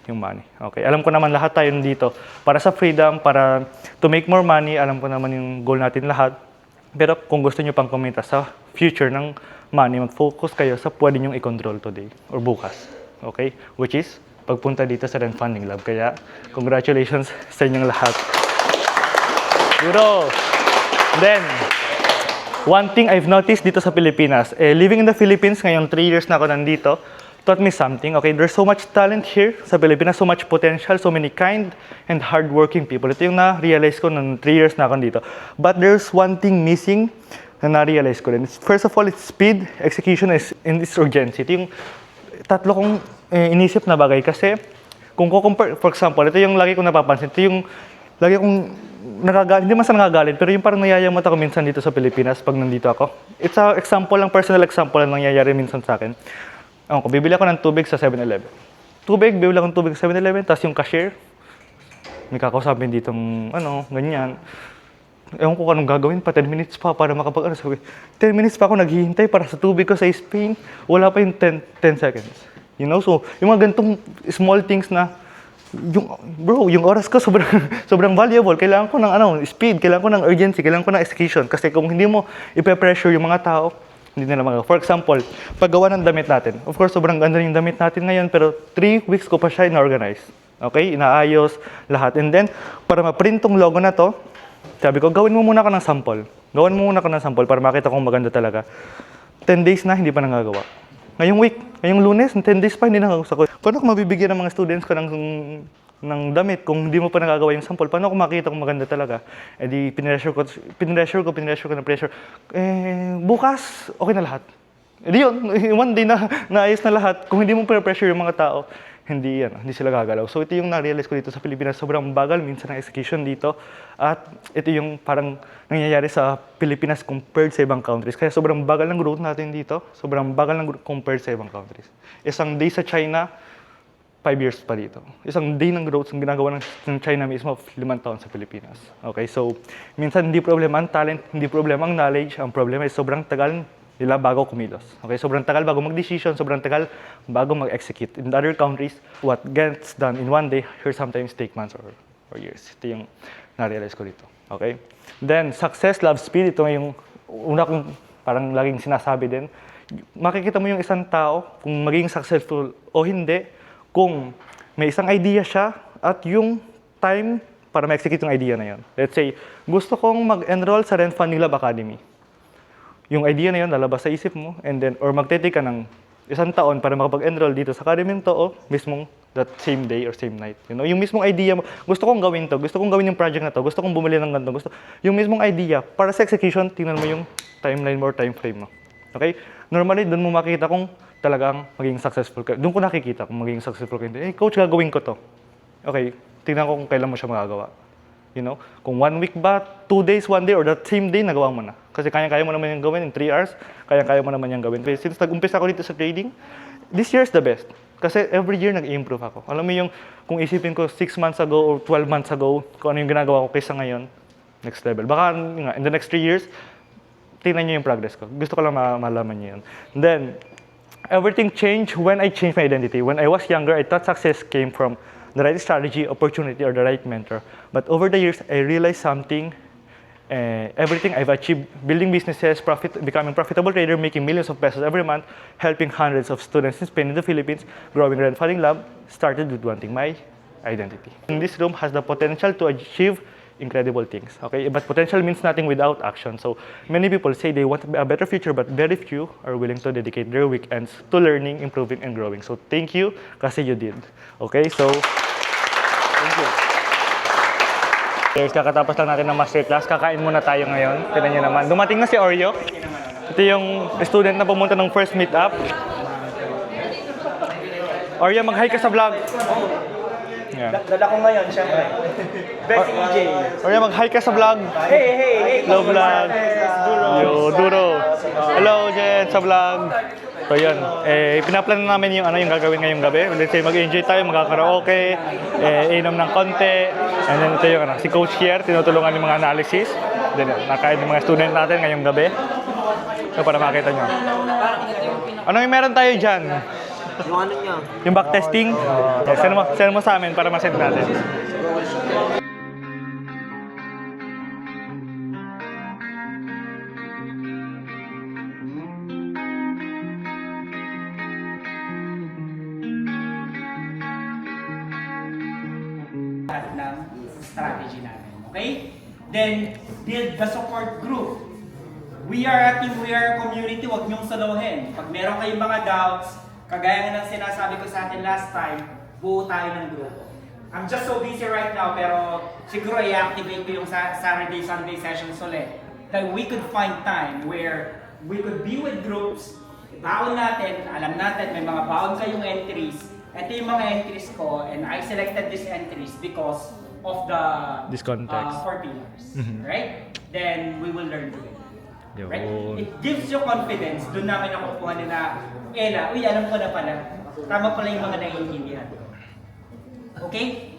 Yung money. Okay. Alam ko naman lahat tayo dito para sa freedom, para to make more money. Alam ko naman yung goal natin lahat. Pero kung gusto nyo pang kumita sa future ng money, mag-focus kayo sa pwede nyong i-control today or bukas. Okay? Which is, pagpunta dito sa Rent Funding Lab. Kaya, congratulations sa inyong lahat. Duro! Then, one thing I've noticed dito sa Pilipinas, living in the Philippines, ngayon 3 years na ako nandito, taught me something. Okay, there's so much talent here sa Pilipinas, so much potential, so many kind and hardworking people. Ito yung na-realize ko nung 3 years na ako dito. But there's one thing missing na na-realize ko rin. First of all, it's speed, execution, and it's urgency. Ito yung tatlo kong inisip na bagay kasi kung ko-compare, for example, ito yung lagi kong napapansin, ito yung lagi kong nagagalit, hindi man sa nagagalit, pero yung parang nayayamot ako minsan dito sa Pilipinas pag nandito ako. It's a example lang, personal example lang nangyayari minsan sa akin. Ako, bibili ako ng tubig sa 7-Eleven. Bibili ako ng tubig sa 7-Eleven, tapos yung cashier, may kakausapin ditong, ganyan. Ewan ko anong gagawin pa, 10 minutes pa para makapag, 10 minutes pa ako naghihintay para sa tubig ko sa Spain, wala pa yung 10 seconds. You know, so, yung mga ganitong small things na, yung oras ko sobrang valuable. Kailangan ko ng speed, kailangan ko ng urgency, kailangan ko ng execution. Kasi kung hindi mo ipe-pressure yung mga tao, hindi nila magawa. For example, paggawa ng damit natin. Of course, sobrang ganda yung damit natin ngayon, pero 3 weeks ko pa siya ina-organize. Okay? Inaayos, lahat. And then, para ma-print tong logo na to, sabi ko, gawin mo muna ako ng sample. Gawin mo muna ako ng sample para makita kong maganda talaga. 10 days na, hindi pa nangagawa. Ngayong Lunes, 10 days pa, hindi nangagawa. Paano ko mabibigyan ng mga students ko ng damit kung hindi mo pa nagagawa yung sample? Paano ako makita kung maganda talaga? Eh di, pinressure ko ng pressure. Bukas, okay na lahat. Eh di yun, one day na naayos na lahat. Kung hindi mo pressure yung mga tao, hindi sila gagalaw. So ito yung na-realize ko dito sa Pilipinas, sobrang bagal minsan ng execution dito. At ito yung parang nangyayari sa Pilipinas compared sa ibang countries. Kaya sobrang bagal ng growth natin dito, sobrang bagal ng growth compared sa ibang countries. Isang day sa China, 5 years pa dito. Isang day ng growth ang ginagawa ng China mismo, 5 taon sa Pilipinas. Okay, so minsan hindi problema ang talent, hindi problema ang knowledge, ang problema ay sobrang tagal nila bago kumilos. Okay, sobrang tagal bago mag-decision, sobrang tagal bago mag-execute. In other countries, what gets done in one day, here sometimes take months or years. Ito yung na-realize ko dito. Okay? Then, success, love, speed. Ito yung una kong parang laging sinasabi din. Makikita mo yung isang tao kung magiging successful o hindi, kung may isang idea siya at yung time para ma-execute yung idea na yun. Let's say, gusto kong mag-enroll sa Rent Funding Lab Academy. Yung idea na yun, lalabas sa isip mo, and then, or magte-take ka ng isang taon para makapag-enroll dito sa academy to, o mismong that same day or same night. You know, yung mismong idea mo, gusto kong gawin to, gusto kong gawin yung project na to, gusto kong bumili ng ganito, yung mismong idea, para sa execution, tingnan mo yung timeline mo or time frame mo. Okay? Normally, doon mo makikita kung talagang magiging successful ka. Doon ko nakikita kung magiging successful ka. Coach, gagawin ko to. Okay, tingnan ko kung kailan mo siya magagawa. You know, kung 1 week ba, 2 days, 1 day, or that same day, nagawa mo na. Kasi kaya-kaya mo naman yung gawin in 3 hours, kaya-kaya mo naman yung gawin. Since nag-umpisa ako dito sa trading, this year is the best. Kasi every year nag-i-improve ako. Alam mo yung, kung isipin ko 6 months ago or 12 months ago, kung ano yung ginagawa ko kaysa ngayon, next level. Baka in the next 3 years, tingnan nyo yung progress ko. Gusto ko lang malaman nyo yun. And then, everything changed when I changed my identity. When I was younger, I thought success came from the right strategy, opportunity, or the right mentor. But over the years, I realized something. Everything I've achieved, building businesses, becoming a profitable trader, making millions of pesos every month, helping hundreds of students in Spain and the Philippines, growing Rent Funding Lab, started with wanting my identity. And this room has the potential to achieve incredible things. Okay, but potential means nothing without action. So many people say they want a better future, but very few are willing to dedicate their weekends to learning, improving, and growing. So thank you, kasi you did. Okay, so thank you. Kakatapos lang natin ng masterclass, kakain muna tayo ngayon. Tignan niyo naman. Dumating na si Oreo. Ito yung student na pumunta ng first meet-up. Oreo, mag-hi ka sa vlog. Yeah. Dala ko ngayon, syempre. Best EJ. Oreo, mag-hi ka sa vlog. Hey. Hello, vlog. Duro. Hello, Jen, sa vlog. So yun, pinaplan na namin yung yung gagawin ngayong gabi. Let's say mag-enjoy tayo, magkakaraoke, inom ng konti. And then ito yung si Coach here, tinutulungan yung mga analysis. Then nakain yung mga student natin ngayong gabi. So para makita nyo. Ano yung meron tayo dyan? Yung ano niya? Yung backtesting? Send mo sa amin para ma-send natin. Ng strategy natin. Okay? then build the support group. We are a team, we are a community, huwag niyong solohin. Pag meron kayong mga doubts, kagaya nga ng sinasabi ko sa atin last time, buo tayo ng grupo. I'm just so busy right now, pero siguro i-activate ko yung Saturday, Sunday sessions ulit. That we could find time where we could be with groups, baon natin, alam natin, may mga baon kayong entries. Ito yung mga entries ko, and I selected these entries because of the This context. 4 pillars, Mhm. right? Then we will learn together. Yun. Right? It gives you confidence. Doon namin nakukuha na Ella, uy, alam ko na pala. Tama pala yung mga naiintindihan ko. Okay?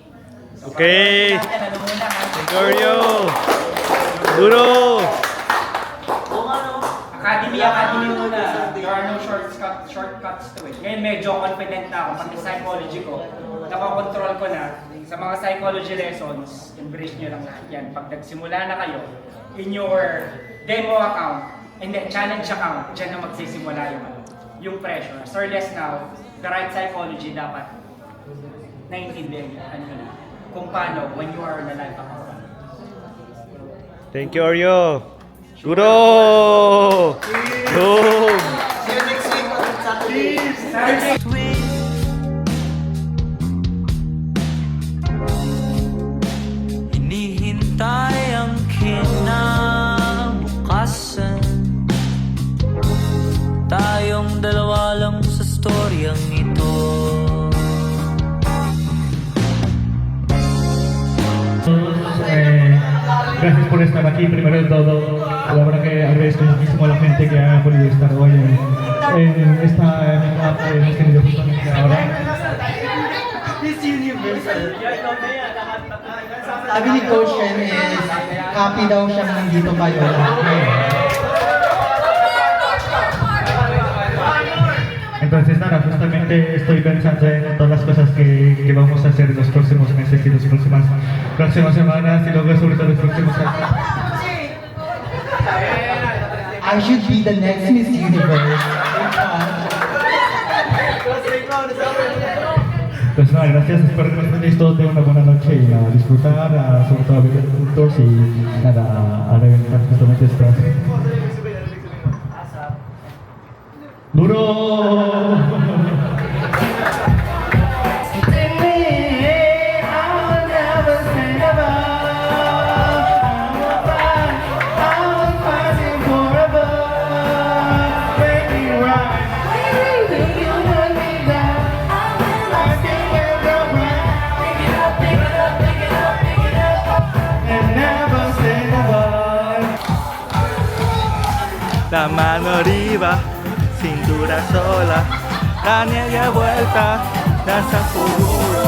So, Okay. natin, ano muna, ha? Thank you, Oreo. Duro. Academy muna. There are no shortcuts to it. Ngayon medyo confident na ako. Pati psychology ko, nakokontrol ko na. Sa mga psychology lessons, embrace nyo lang lahat yan. Pag nagsimula na kayo, in your demo account, and then challenge account, dyan na magsisimula yung pressure. As early as now, the right psychology dapat naiintindihan nyo na kung paano when you are in a live account. Thank you, Oreo. Duro. Boom. See you next week on Saturday. Hinihintay ang kinabukasan. Tayong dalawa lang sa storyang ito. Gracias por estar aquí, primero de todo. La verdad que agradezco muchísimo a la gente que ha podido estar hoy en esta meetup que hemos tenido justamente ahora. Sabi ni Coach Ren is happy daw siyang nandito kayo. Entonces nada, justamente estoy pensando en todas las cosas que vamos a hacer los próximos meses y las próximas semanas y luego sobre todo los próximos años. I should be the next Miss Universe. Pues nada, gracias, espero que disfrutéis todos de una buena noche y a disfrutar, sobre todo a ver juntos y nada, a reventar justamente estas. ¡Duro! La mano arriba, cintura sola, la media vuelta, danza seguro.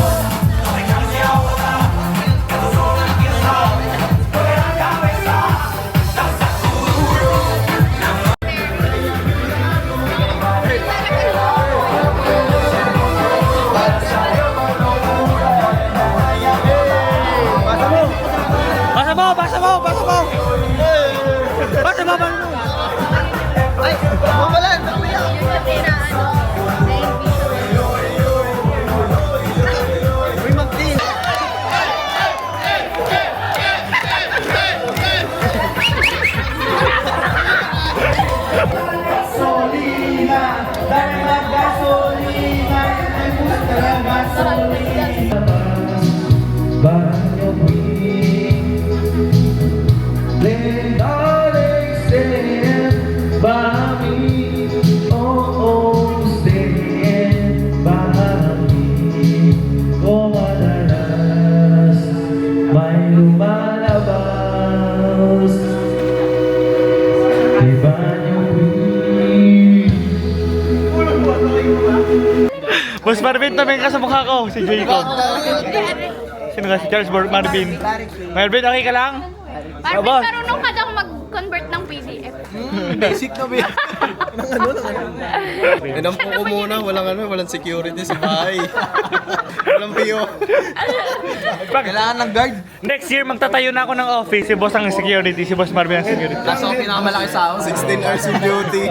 Boss Marvin, tumingin ka sa mukha ko, si Jacob. Sino nga si Charles Marvin? Marvin, okay ka lang? Marvin, marunong ka daw mag-convert ng PDF. Basic na ba? Inampo ko muna, walang security sa bahay. Walang PO. Kailangan ng guard. Next year, magtatayo na ako ng office. Si boss ang security, si boss Marvin ang security. Kaso ang pinakamalaki sa ako. 16 hours in duty.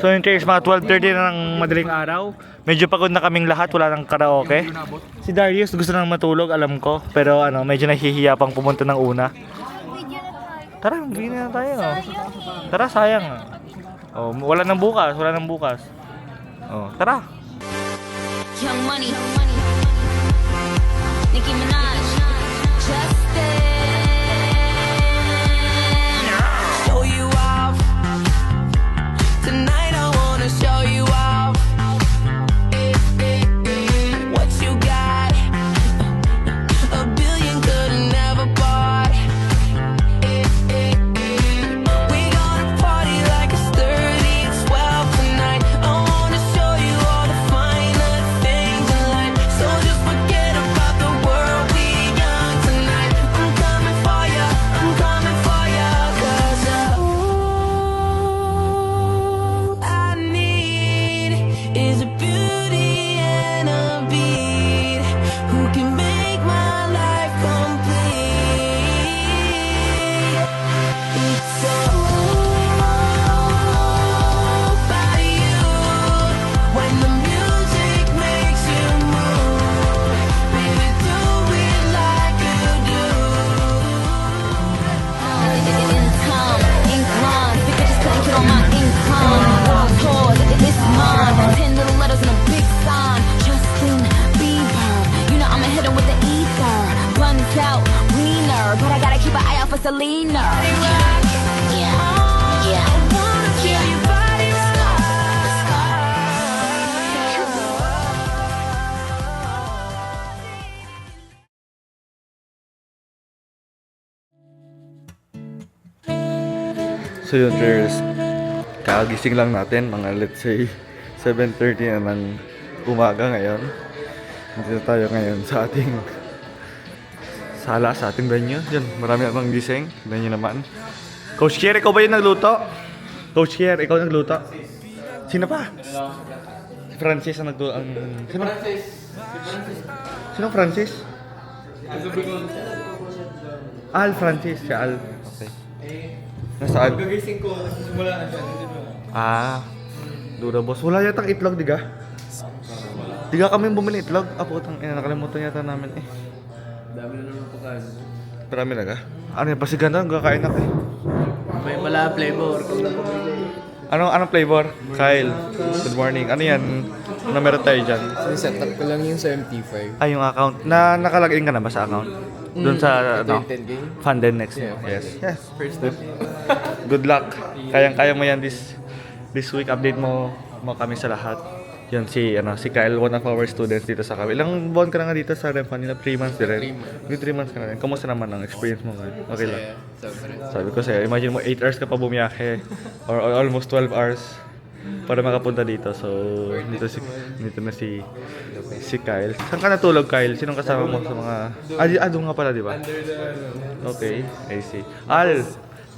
So yung cheers, mga 12:30 na ng madaling araw. Medyo pagod na kaming lahat, wala nang karaoke. Si Darius gusto nang matulog, alam ko. Pero medyo nahihiya pang pumunta ng una. Tara, bigyan na tayo. Tara, sayang. Oh, wala nang bukas. Oh, tara. Young Money, Nicki Minaj, Justin. Show you off. Tonight I wanna show you off. What you got? A billion could never bought. We gonna party like it's 30-12 tonight. I wanna show you all the finer things in life. So just forget about the world, we young tonight. I'm coming for ya, 'cause all I need is a beauty and a beat who can make my life complete. It's all about you. When the music makes you move, baby, do it like you do. Income, incline, figure just couldn't get on my income. Walk hard, it's mine. 10 little letters and a big sign. Justin Bieber, you know I'ma hit him with the ether. Guns out, wiener, but I gotta keep an eye out for Selena. Yeah, yeah, yeah. So yun, cheers. Kagising lang natin, mga let's say 7:30 na ng umaga ngayon. Dito tayo ngayon sa ating sala, sa ating venue. Yun, marami namang gising. Tignan nyo naman. Coach Kier, ikaw ba yung nagluto? Coach Kier, ikaw nagluto? Sino pa? Si Francis ang nagluto. Sino? Sino Francis? Al Francis, si Al. Okay. Nasaan? Gagising ko, nagsimula na siya. Dura boss. Wala yatang itlog, diga? Diga kami bumili itlog. Putang ina, nakalimutan yata namin eh. Dami na naman pagkain. Marami na ka? Ano yung pasigan na? Kakain na May mala flavor. Anong flavor? Kyle, good morning. Ano yan? Ano meron tayo dyan? Set up ko lang yung sa MT5. Yung account. Nakalagin ka na ba sa account? Doon sa funded next. Yeah, Yes. First step. Good luck. Kayang-kaya mo yan this week. Update mo kami sa lahat. Yun si Kyle, one of our students dito sa kami. Ilang buwan ka na nga dito sa Rem Manila? 3 months din. 3 months ka na rin. Kamusta naman ang experience mo ngayon? Okay lang. Sabi ko sa'yo, imagine mo 8 hours ka pa bumiyahe or almost 12 hours para makapunta dito. So, dito na si Kyle. Saan ka natulog, Kyle? Sinong kasama mo sa mga... doon nga pala, di ba? Okay, I see. Al,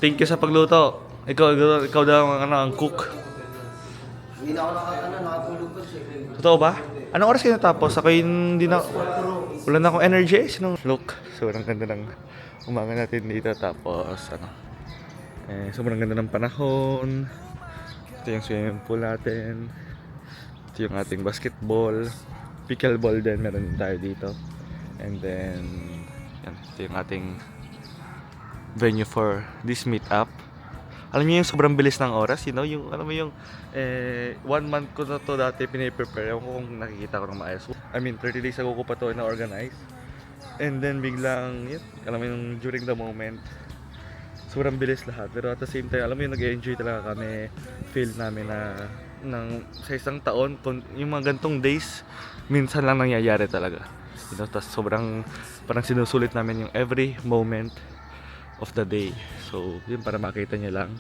thank you sa pagluto. Ikaw daw ang cook. Hindi na ako nakatulog ko. Totoo ba? Anong oras kayo natapos? Ako hindi na... Wala na akong energy. Look, sobrang ganda ng umaga natin dito. Tapos, sobrang ganda ng panahon. Ito yung swimming pool natin. Ito yung ating basketball. Pickleball din, meron tayo dito. And then, yan, ito yung ating venue for this meetup. Alam niyo yung sobrang bilis ng oras, yung, alam mo yung 1 month ko na to dati piniprepare. Ewan ko kung nakikita ko ng maayos. 30 days ago ko pa to na-organize. And then biglang, alam mo yung during the moment, sobrang bilis lahat. Pero at the same time, alam mo yung nag-enjoy talaga kami. Feel namin na sa isang taon, yung mga gantong days, minsan lang nangyayari talaga. Tapos sobrang, parang sinusulit namin yung every moment of the day. So, yun para makita niyo lang.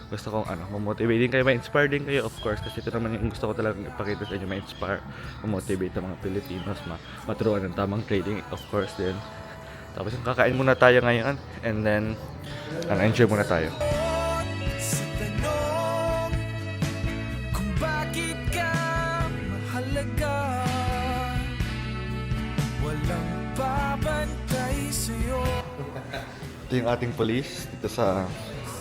Gusto kong ma-motivate din kayo, ma-inspire din kayo of course. Kasi ito naman yung gusto ko talagang ipakita sa inyo, ma-inspire, ma-motivate ang mga Pilipinos, maturuan ng tamang trading of course din. Tapos yung kakain muna tayo ngayon and then enjoy muna tayo. Ito yung ating police dito sa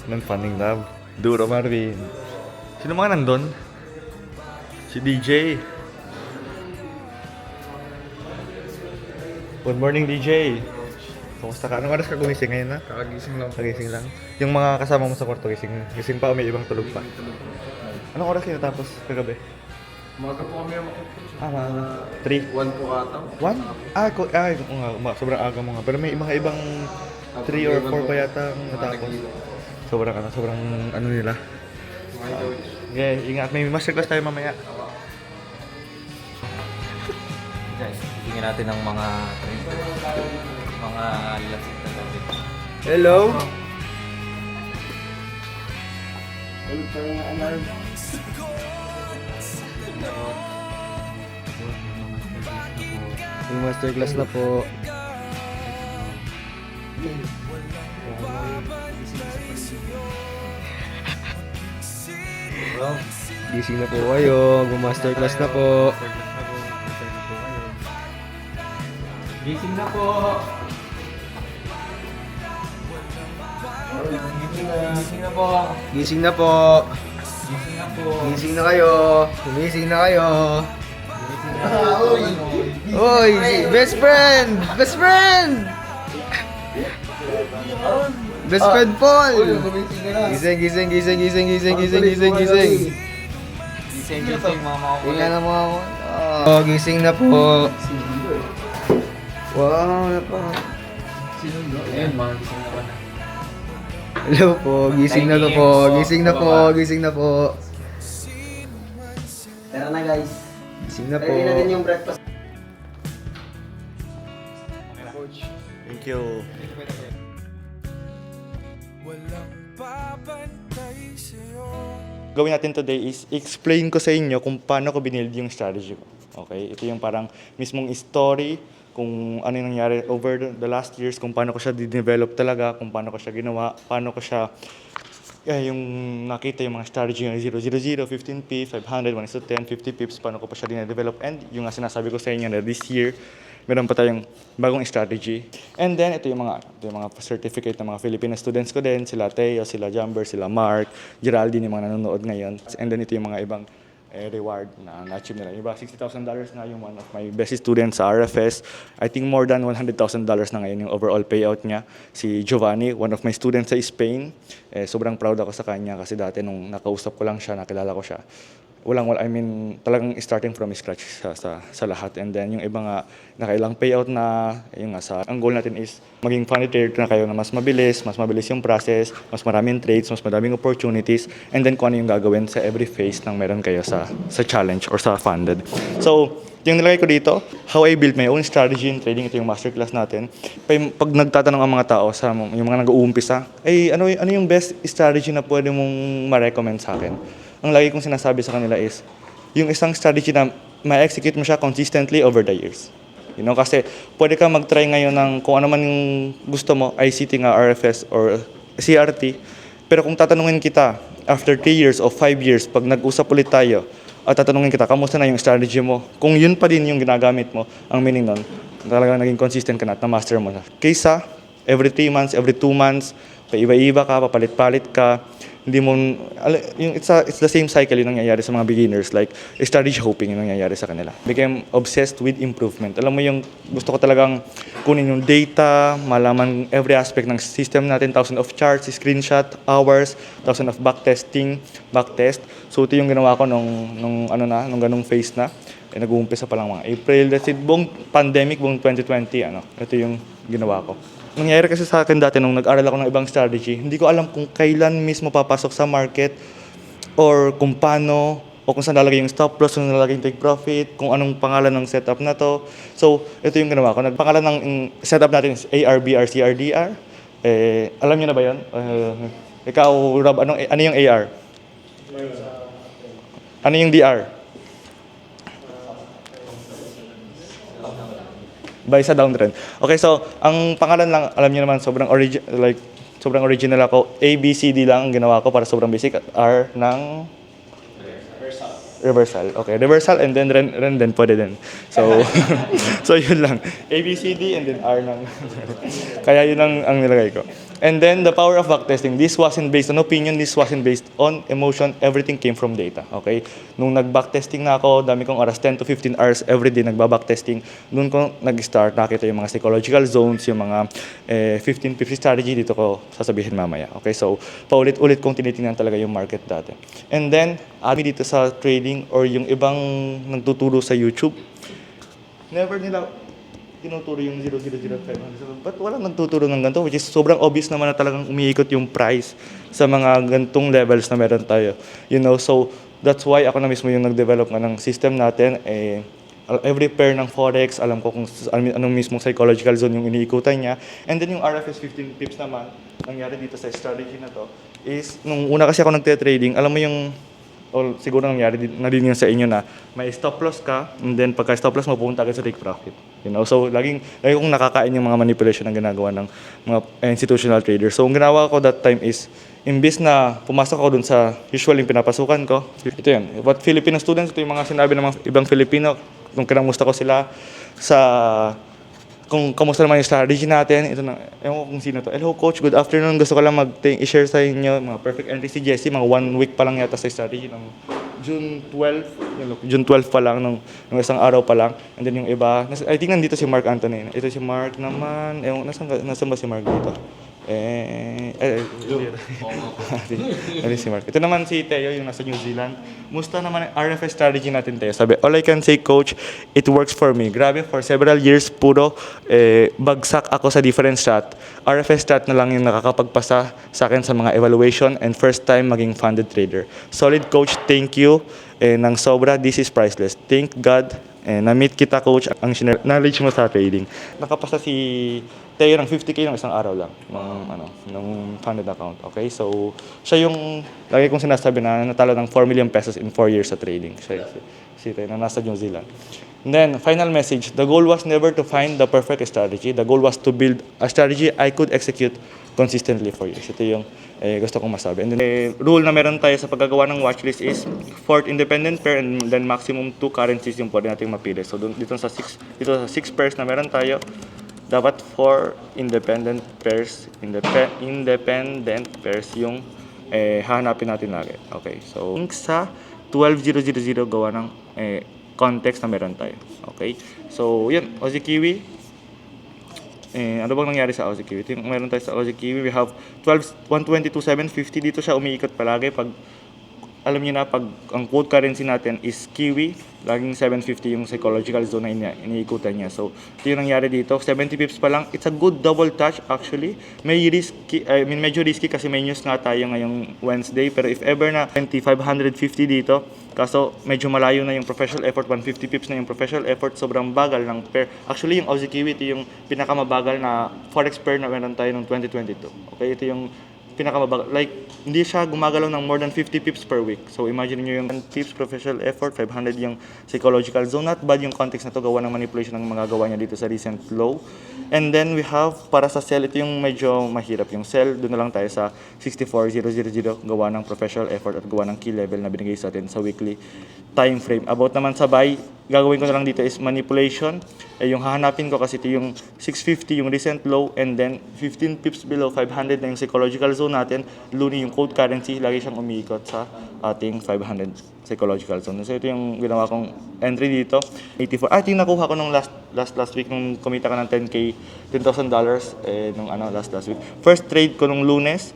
non-funding lab. Duro Marvin. Sino mga nandun? Si DJ. Good morning, DJ. Kumusta ka? Anong oras ka gumising ngayon na? Kakagising lang. Kagising lang. Yung mga kasama mo sa kwarto, gising pa o may ibang tulog pa? Anong oras kayo natapos kagabi? Umaga po kami ako. Mga 3? 1 po ata. 1? Sobrang aga mo nga. Pero may mga ibang 3 or 4 pa yata natapos. Sobrang ano nila. Okay, ingat. May masterclass tayo mamaya. Guys, tingin natin ng mga lasik na gabi. Hello? Yung masterclass na po. Gising na po kayo. Mag-masterclass na po. Gising na po. Gising na po. Gising na po. Gising na po. Gising na kayo. Gumising na kayo. Oy, best friend! Best friend! Best friend Paul! Gising, gising, gising, gising, gising, gising, gising, gising. Gising, mama ko. Tingnan na mga oh, gising na po. Wow, na po. Ayun, mga gising naman na. Hello po, gising na to po. Gising na po, gising na po. Tara na guys. Gising na po. Ready na din yung breakfast. Thank you. Gawin natin today is explain ko sa inyo kung paano ko binild yung strategy ko. Okay? Ito yung parang mismong story, kung ano yung nangyari over the last years, kung paano ko siya di-develop talaga, kung paano ko siya ginawa, paano ko siya yung nakita yung mga strategy ng 000, 15p, 500, 1:10, 50 pips, paano ko pa siya din-develop. And yung nga sinasabi ko sa inyo na this year, meron pa tayong bagong strategy. And then, ito yung mga certificate ng mga Filipino students ko din, sila Teo, sila Jumber, sila Mark, Geraldine, yung mga nanonood ngayon. And then, ito yung mga ibang reward na na-achieve nila. Iba, $60,000 na yung one of my best students sa RFS. I think more than $100,000 na ngayon yung overall payout niya. Si Giovanni, one of my students sa Spain. Sobrang proud ako sa kanya kasi dati nung nakausap ko lang siya, nakilala ko siya. Talagang starting from scratch sa lahat. And then yung iba nga, nakailang payout na, yung nga ang goal natin is maging funded na kayo na mas mabilis yung process, mas maraming trades, mas maraming opportunities, and then kung ano yung gagawin sa every phase ng meron kayo sa challenge or sa funded. So, yung nilagay ko dito, how I built my own strategy in trading, ito yung masterclass natin. Pag nagtatanong ang mga tao, yung mga nag-uumpisa, ano yung best strategy na pwede mong ma-recommend sa akin? Ang lagi kong sinasabi sa kanila is, yung isang strategy na ma-execute mo siya consistently over the years. You know, kasi pwede ka mag-try ngayon ng kung ano man yung gusto mo, ICT nga, RFS, or CRT, pero kung tatanungin kita, after 3 years o 5 years, pag nag-usap ulit tayo, at tatanungin kita, kamusta na yung strategy mo? Kung yun pa din yung ginagamit mo, ang meaning nun, talagang naging consistent ka na at na-master mo na. Kaysa, every 3 months, every 2 months, paiba-iba ka, papalit-palit ka, hindi mo, it's the same cycle yung nangyayari sa mga beginners, like strategy hopping yung nangyayari sa kanila. Became obsessed with improvement. Alam mo yung gusto ko talagang kunin yung data, malaman every aspect ng system natin, thousands of charts, screenshot, hours, thousands of backtest. So ito yung ginawa ko nung ganung phase na. Nag-uumpisa pa lang mga April, that's it, buong pandemic, buong 2020, ito yung ginawa ko. Nangyayari kasi sa akin dati nung nag-aral ako ng ibang strategy, hindi ko alam kung kailan mismo papasok sa market or kung paano o kung saan lalagay yung stop loss, kung saan lalagay yung take profit, kung anong pangalan ng setup na to. So, ito yung ginawa ko. Nagpangalan ng setup natin is ARBR, CRDR. Alam niyo na ba yun? Ikaw, Rob, ano yung AR? Ano yung DR? Buy sa downtrend. Okay, so ang pangalan lang, alam niyo naman, sobrang original ako. A, B, C, D lang ang ginawa ko para sobrang basic. At R ng reversal. Okay, reversal and then ren din pwede din. So so yun lang. A, B, C, D and then R ng kaya yun ang nilagay ko. And then the power of backtesting. This wasn't based on opinion, this wasn't based on emotion. Everything came from data. Okay? Nung nag-backtesting na ako, dami kong oras, 10 to 15 hours every day nagba-backtesting. Doon ko nag-start, nakita yung mga psychological zones, yung mga 15-50 strategy, dito ko sasabihin mamaya. Okay? So, paulit-ulit kong tinitingnan talaga yung market dati. And then, add dito sa trading or yung ibang nagtuturo sa YouTube, never nila tinuturo yung 0.005. But walang nagtuturo ng ganito, which is sobrang obvious naman na talagang umiikot yung price sa mga gantong levels na meron tayo. You know, so that's why ako na mismo yung nag-develop nga ng system natin. Every pair ng Forex, alam ko kung anong mismong psychological zone yung iniikutan niya. And then yung RFS 15 pips naman, nangyari dito sa strategy na to, is nung una kasi ako nagte-trading, alam mo yung o siguro nangyari na din yun sa inyo na may stop loss ka, and then pagka stop loss mo, pupunta ka sa take profit. You know? So, lagi kong nakakain yung mga manipulation na ginagawa ng mga institutional traders. So, ang ginawa ko that time is, imbis na pumasok ako dun sa usual yung pinapasukan ko, ito yan. What Filipino students, ito yung mga sinabi ng mga ibang Filipino, kung kinamusta ko sila sa kung kamusta naman yung strategy natin. Ito na, ewan ko kung sino to. Hello coach, good afternoon. Gusto ko lang i-share sa inyo mga perfect entry si Jesse. Mga 1 week pa lang yata sa strategy ng June 12. June 12 pa lang, ng isang araw pa lang. And then yung iba, I think nandito si Mark Anthony. Ito si Mark naman. Ewan, nasan ba si Mark dito? Si Mark. Ito naman si Teo, yung nasa New Zealand. Musta naman ang RFS strategy natin, Teo? Sabi, all I can say, coach, it works for me. Grabe, for several years, puro bagsak ako sa different strat. RFS strat na lang yung nakakapagpasa sa akin sa mga evaluation and first time maging funded trader. Solid, coach. Thank you. Nang sobra, this is priceless. Thank God. Na-meet kita, coach, ang knowledge mo sa trading. Nakapasa si Teo ng 50K ng isang araw lang ng funded account. Okay? So, siya yung lagi kong sinasabi na natalo ng 4 million pesos in 4 years sa trading. Siya si Teo na nasa New Zealand. And then, final message. The goal was never to find the perfect strategy. The goal was to build a strategy I could execute consistently for years. Ito yung gusto kong masabi. And then, rule na meron tayo sa paggagawa ng watchlist is 4 independent pair and then maximum 2 currencies yung pwede natin mapili. So, dito sa 6 pairs na meron tayo, dapat 4 independent pairs yung hahanapin natin lagi. Okay, so sa 12.000 gawa ng context na meron tayo. Okay, so yun, Aussie Kiwi. Ano bang nangyari sa Aussie Kiwi? Ito yung meron tayo sa Aussie Kiwi. We have 122.750. Dito siya umiikot palagi. Pag alam niyo na, pag ang quote currency natin is Kiwi, laging 750 yung psychological zone na iniikutan niya. So, ito yung nangyari dito. 70 pips pa lang. It's a good double touch actually. Medyo risky kasi may news nga tayo ngayong Wednesday. Pero if ever na 550 dito, kaso medyo malayo na yung professional effort, 150 pips na yung professional effort, sobrang bagal ng pair. Actually, yung Aussie Kiwi, ito yung pinakamabagal na forex pair na meron tayo noong 2022. Okay, ito yung pinakamabagal. Like, hindi siya gumagalaw ng more than 50 pips per week. So, imagine nyo yung 10 pips professional effort, 500 yung psychological zone. Not bad yung context na to, gawa ng manipulation ng mga gawa niya dito sa recent low. And then we have, para sa sell, ito yung medyo mahirap. Yung sell, doon na lang tayo sa 64,000, gawa ng professional effort at gawa ng key level na binigay sa atin sa weekly time frame. About naman sa buy, gagawin ko na lang dito is manipulation. Yung hahanapin ko kasi ito yung 650, yung recent low, and then 15 pips below 500 na yung psychological zone natin. Luni yung code currency, lagi siyang umiikot sa ating 500 psychological zone. So ito yung ginawa kong entry dito, 84. Ito yung nakuha ko nung last week nung kumita ka ng $10,000 nung last week. First trade ko nung Lunes,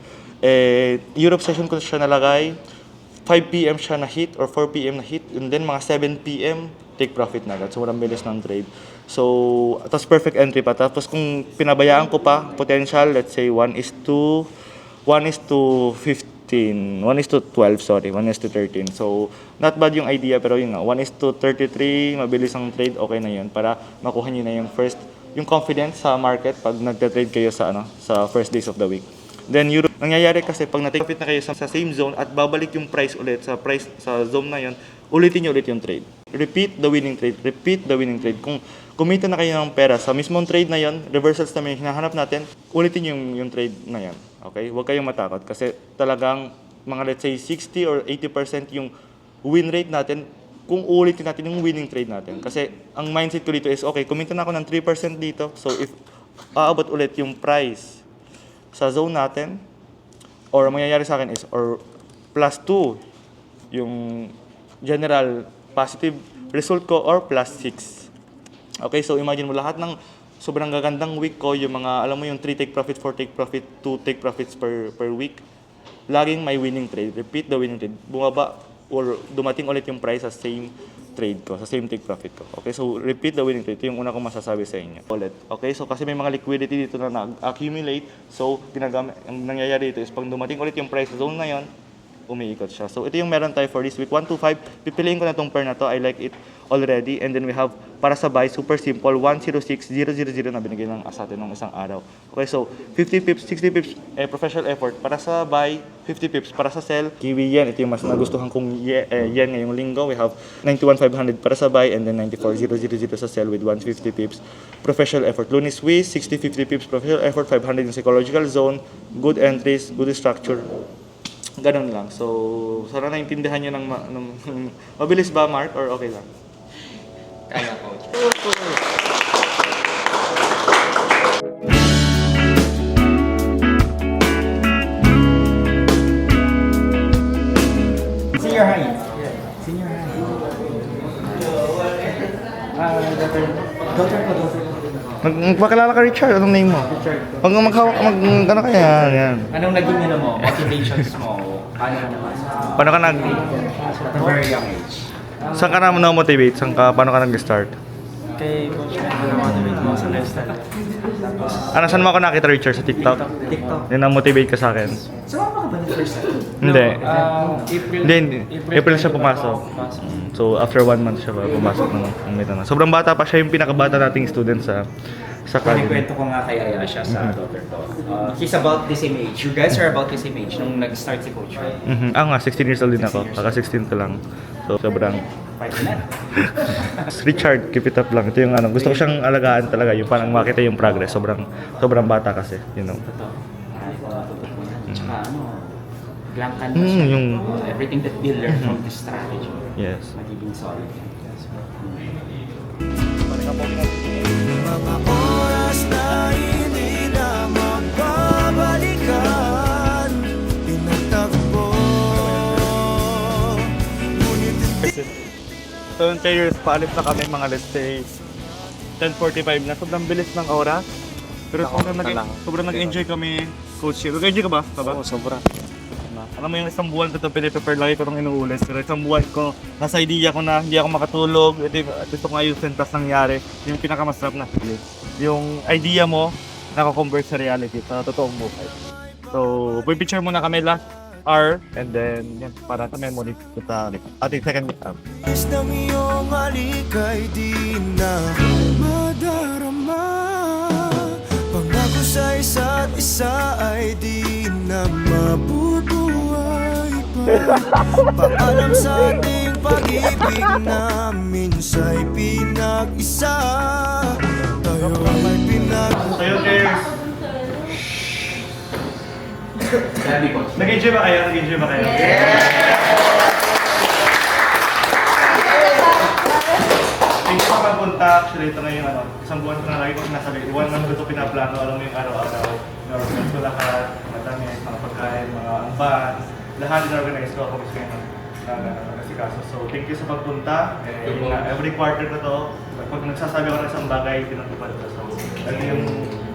Europe session ko siya nalagay. 5 PM siya na hit or 4 PM na hit, and then mga 7 PM take profit na agad. So walang bilis ng trade. So tapos perfect entry pa. Tapos kung pinabayaan ko pa potential, let's say 1:12, 1:13. So not bad yung idea, pero yun nga 1:33, mabilis ang trade, okay na yun para makuha niyo na yung confidence sa market pag nagte-trade kayo sa first days of the week. Then Euro, nangyayari kasi pag na-take profit na kayo sa same zone at babalik yung price ulit sa zone na yun, ulitin niyo ulit yung trade. Repeat the winning trade. Kung kumita na kayo ng pera sa mismong trade na yun, reversals na may hinahanap natin, ulitin yung trade na yan. Okay? Huwag kayong matakot kasi talagang mga let's say 60 or 80% yung win rate natin kung ulitin natin yung winning trade natin. Kasi ang mindset ko dito is, okay, kumita na ako ng 3% dito, so if aabot ulit yung price sa zone natin, or ang mangyayari sa akin is, or plus 2 yung general positive result ko, or plus 6. Okay, so imagine mo lahat ng sobrang gagandang week ko, yung mga, alam mo yung 3 take profit, 4 take profit, 2 take profits per week, laging may winning trade. Repeat the winning trade. Bumaba or dumating ulit yung price sa same trade ko, sa same take profit ko. Okay, so repeat the winning trade. Ito yung una kong masasabi sa inyo. Ulit. Okay, so kasi may mga liquidity dito na nag-accumulate. So, ang nangyayari dito is pag dumating ulit yung price zone na yon, umiikot siya. So, ito yung meron tayo for this week. 1 to 5. Pipiliin ko na itong pair na to. I like it already. And then we have, para sa buy, super simple, 106,000 na binigay ng sa atin ng isang araw. Okay, so 50 pips, 60 pips, professional effort. Para sa buy, 50 pips. Para sa sell, Kiwi Yen. Ito yung mas nagustuhan kong yen ngayong linggo. We have 91,500 para sa buy and then 94,000 sa sell with 150 pips. Professional effort. Luni Swiss, 60-50 pips. Professional effort, 500 in psychological zone. Good entries, good structure. Ganun lang. So, sana naintindihan nyo ng mabilis ba, Mark? Or okay lang? Kaya, coach. Senior high. Senior high. Daughter ko. Magpakilala ka, Richard. Anong name mo? Richard. Pag ano kaya? Yan. Anong naging mo? Motivations mo? Paano ka nag... At a very young age. Saan ka na motivate? Paano ka nag-start? Kay Coach Ben, na-motivate mo sa lifestyle. Saan mo ako nakita, Richard? Sa TikTok? TikTok. Yun ang motivate ka sa akin. Sumama ka ba ng first time? Hindi. April. April siya pumasok. So, after 1 month siya pumasok ng Meta na. Sobrang bata pa siya, yung pinakabata nating student sa academy. Kwento ko nga kay Aya siya sa daughter ko. He's about the same age. You guys are about the same age nung nag-start si Coach, right? Nga, 16 years old din ako. Kaka 16 ko lang. So, sobrang... Richard, keep it up lang. Ito yung gusto ko siyang alagaan talaga. Yung parang makita yung progress. Sobrang bata kasi, you know. Tsaka blank canvas yung... everything that we learn from this strategy. Yes. Magiging solid. Mga oras na hindi na magbabalikan, pinagtagpo. So, yung players, paalis na kami mga let's say 10:45 na. Sobrang bilis ng oras. Pero sobrang nag-enjoy kami, Coach. Nag-enjoy ka ba? Oo, sobra. Alam mo yung isang buwan ko ito, pinipprepare lagi ko itong inuulit. Pero isang buwan ko, nasa idea ko na hindi ako makatulog. Gusto ko ayusin, tas nangyari. Yung pinakamasarap na feeling. Yung idea mo, nakakonvert sa reality, sa totoong buhay. So, picture muna kami last hour, and then, yan, para sa memory sa ating second meetup. Is ng iyong alikay di na madarama. Pangako sa isa't isa ay di na mabubuhay pa. Paalam sa ating pag-ibig namin siya'y pinag-isa. Tayo ay Tayo, cheers! Nag-enjoy ba kayo? Thank you sa pagpunta. Actually, ito na yung isang buwan ko na lagi ko sinasabi. 1 month ko ito pinaplano. Alam mo yung araw-araw. Na-organize ko lahat. Madami, mga pagkain, mga amban. Lahat na-organize ko. Ako gusto yung nag-asikaso. So, thank you sa pagpunta. Every quarter ko to. Pag nagsasabi ako ng isang bagay, pinatupad ko. So,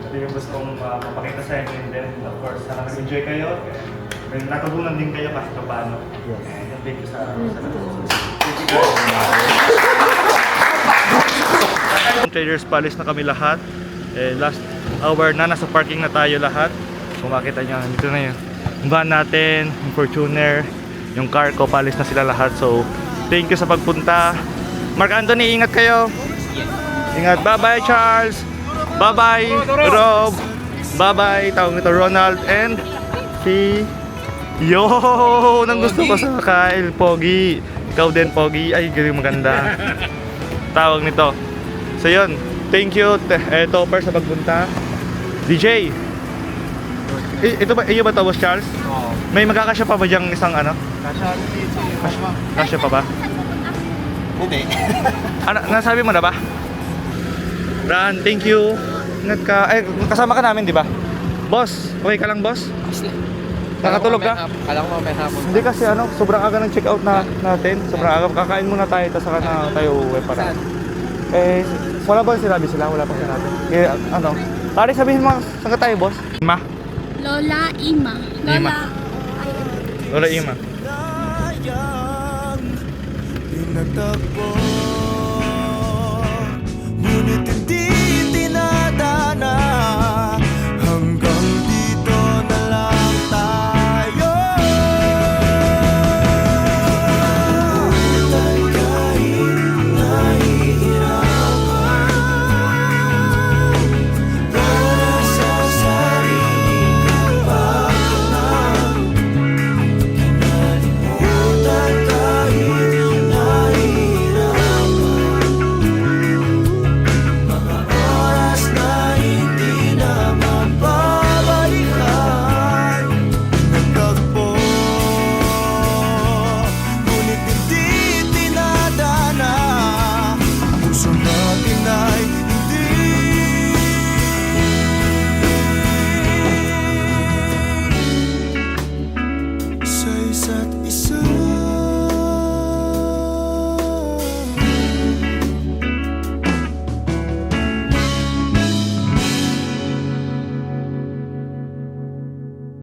ito yung gusto kong mapakita sa inyo. And then, of course, sana nag-enjoy kayo. May natutunan din kayo kahit paano. And thank you sa Traders Palace na kami lahat. Last hour na, nasa parking na tayo lahat. Kung makita nyo, dito na yun. Yung van natin, yung Fortuner, yung car ko, Palace na sila lahat. So, thank you sa pagpunta. Mark Anthony, ingat kayo. Ingat. Bye-bye, Charles. Bye-bye, Rob. Bye-bye, tawag nito Ronald. And si... Yo! Nang gusto ko sa Kyle, Pogi. Ikaw din, Pogi. Ay, galing maganda. Tawag nito. So yun, thank you Topper sa pagpunta. DJ, ito ba, iyo ba ito, Boss Charles? Oo. May magkakasya pa ba diyang isang Kasya pa ba? Hindi. Nasabi mo na ba? Ran, thank you. Ingat ka. Kasama ka namin, di ba? Boss, Okay ka lang, boss? Nakatulog ka? Kala ko mamaya hapon. Hindi kasi sobrang aga ng check out natin. Sobrang aga. Kakain muna tayo, tapos saka na tayo uuwi para. Wala ba sinabi sila? Wala pa sinabi. Pare, sabihin mo, saan ka tayo, boss? Ma? Lola Ima. Ima. Lola Ima. Pinagtagpo